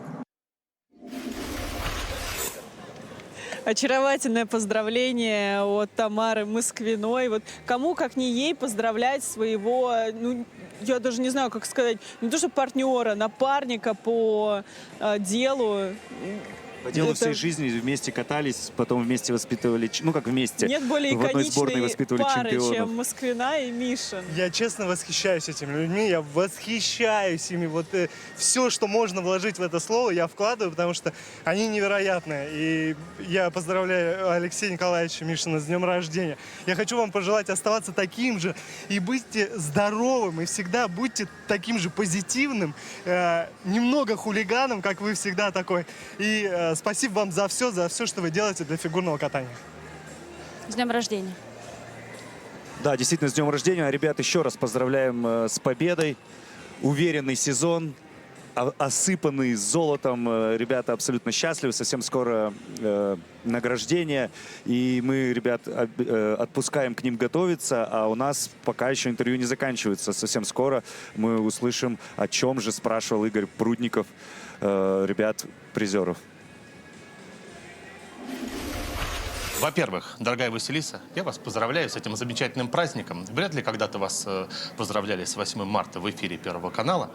Очаровательное поздравление от Тамары Москвиной. Вот кому, как не ей, поздравлять своего, ну, я даже не знаю, как сказать, не то что партнера, напарника по делу. По делу Это- всей жизни вместе катались, потом вместе воспитывали, ну как вместе, Нет более в одной сборной иконичной воспитывали пары, чемпионов. чем Москвина и Мишин. Я честно восхищаюсь этими людьми, я восхищаюсь ими. Вот все, что можно вложить в это слово, я вкладываю, потому что они невероятные. И я поздравляю Алексея Николаевича Мишина с днем рождения. Я хочу вам пожелать оставаться таким же и будьте здоровым, и всегда будьте таким же позитивным, немного хулиганом, как вы всегда такой. И спасибо вам за все, что вы делаете для фигурного катания. С днем рождения. Да, действительно, с днем рождения. Ребят, еще раз поздравляем с победой. Уверенный сезон, осыпанный золотом. Ребята абсолютно счастливы. Совсем скоро награждение. И мы, ребят, отпускаем к ним готовиться. А у нас пока еще интервью не заканчивается. Совсем скоро мы услышим, о чем же спрашивал Игорь Прудников ребят-призеров. Во-первых, дорогая Василиса, я вас поздравляю с этим замечательным праздником. Вряд ли когда-то вас поздравляли с 8 марта в эфире Первого канала.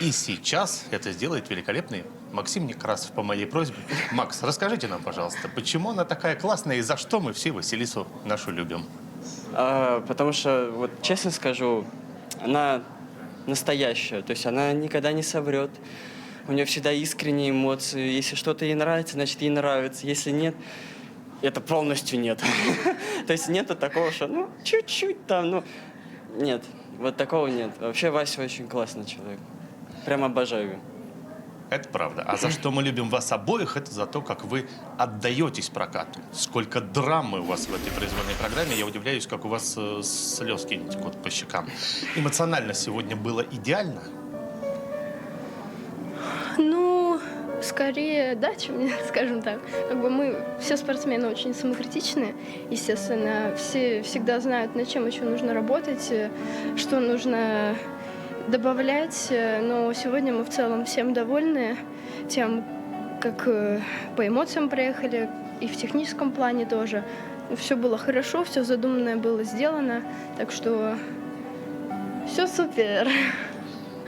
И сейчас это сделает великолепный Максим Некрасов по моей просьбе. Макс, расскажите нам, пожалуйста, почему она такая классная и за что мы все Василису нашу любим? Потому что, вот честно скажу, она настоящая. То есть она никогда не соврет. У нее всегда искренние эмоции. Если что-то ей нравится, значит ей нравится. Если нет, это полностью нет. То есть нету такого, что ну чуть-чуть там, ну нет, вот такого нет. Вообще Вася очень классный человек. Прям обожаю его. Это правда. А за что мы любим вас обоих, это за то, как вы отдаетесь прокату. Сколько драмы у вас в этой произвольной программе. Я удивляюсь, как у вас слезки не текут по щекам. Эмоционально сегодня было идеально? Ну, скорее, да, чем нет, скажем так. Как бы мы все спортсмены очень самокритичны, естественно, все всегда знают, над чем еще нужно работать, что нужно добавлять, но сегодня мы в целом всем довольны тем, как по эмоциям проехали, и в техническом плане тоже. Все было хорошо, все задуманное было сделано, так что все супер.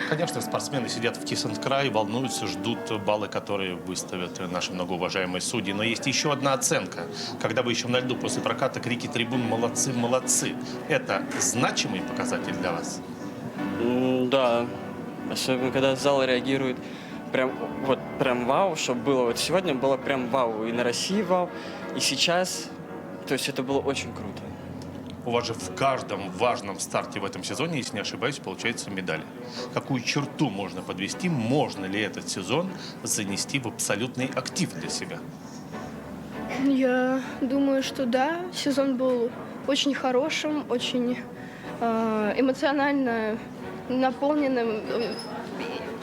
Конечно, спортсмены сидят в Киссинг-Край, волнуются, ждут баллы, которые выставят наши многоуважаемые судьи. Но есть еще одна оценка. Когда вы еще на льду после проката крики трибун «молодцы, молодцы». Это значимый показатель для вас? Да, особенно когда зал реагирует прям вау, чтобы было. Вот сегодня было прям вау, и на России вау, и сейчас, то есть это было очень круто. У вас же в каждом важном старте в этом сезоне, если не ошибаюсь, получается медали. Какую черту можно подвести? Можно ли этот сезон занести в абсолютный актив для себя? Я думаю, что да. Сезон был очень хорошим, очень эмоционально наполненным,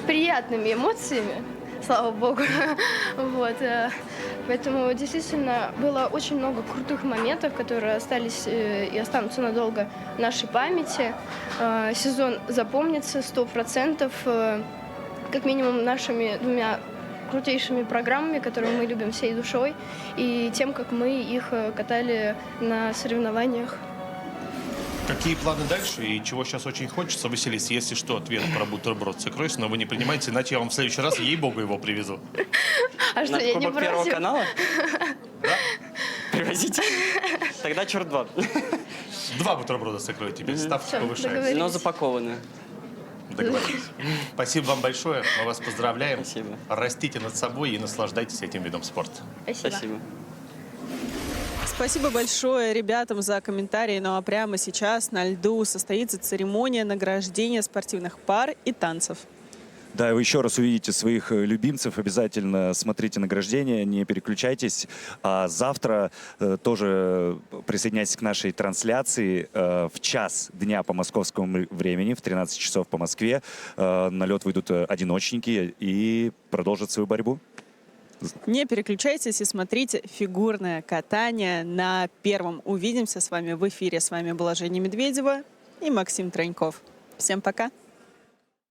приятными эмоциями, слава богу. Вот. Поэтому действительно было очень много крутых моментов, которые остались и останутся надолго в нашей памяти. Сезон запомнится 100%, как минимум нашими двумя крутейшими программами, которые мы любим всей душой, и тем, как мы их катали на соревнованиях. Какие планы дальше и чего сейчас очень хочется? Василис, если что, ответ про бутерброд с икрой, но вы не принимаете, иначе я вам в следующий раз, ей-богу, его привезу. А что, я не против? Первого канала? Да? Привозите? Тогда черт два. 2 бутерброда с икрой тебе, ставки повышаются. Но запакованы. Договорились. Спасибо вам большое, мы вас поздравляем. Спасибо. Растите над собой и наслаждайтесь этим видом спорта. Спасибо. Спасибо большое ребятам за комментарии. Ну а прямо сейчас на льду состоится церемония награждения спортивных пар и танцев. Да, вы еще раз увидите своих любимцев. Обязательно смотрите награждение, не переключайтесь. А завтра тоже присоединяйтесь к нашей трансляции в час дня по московскому времени, в 13 часов по Москве. На лед выйдут одиночники и продолжат свою борьбу. Не переключайтесь и смотрите фигурное катание на Первом. Увидимся с вами в эфире. С вами была Женя Медведева и Максим Троньков. Всем пока!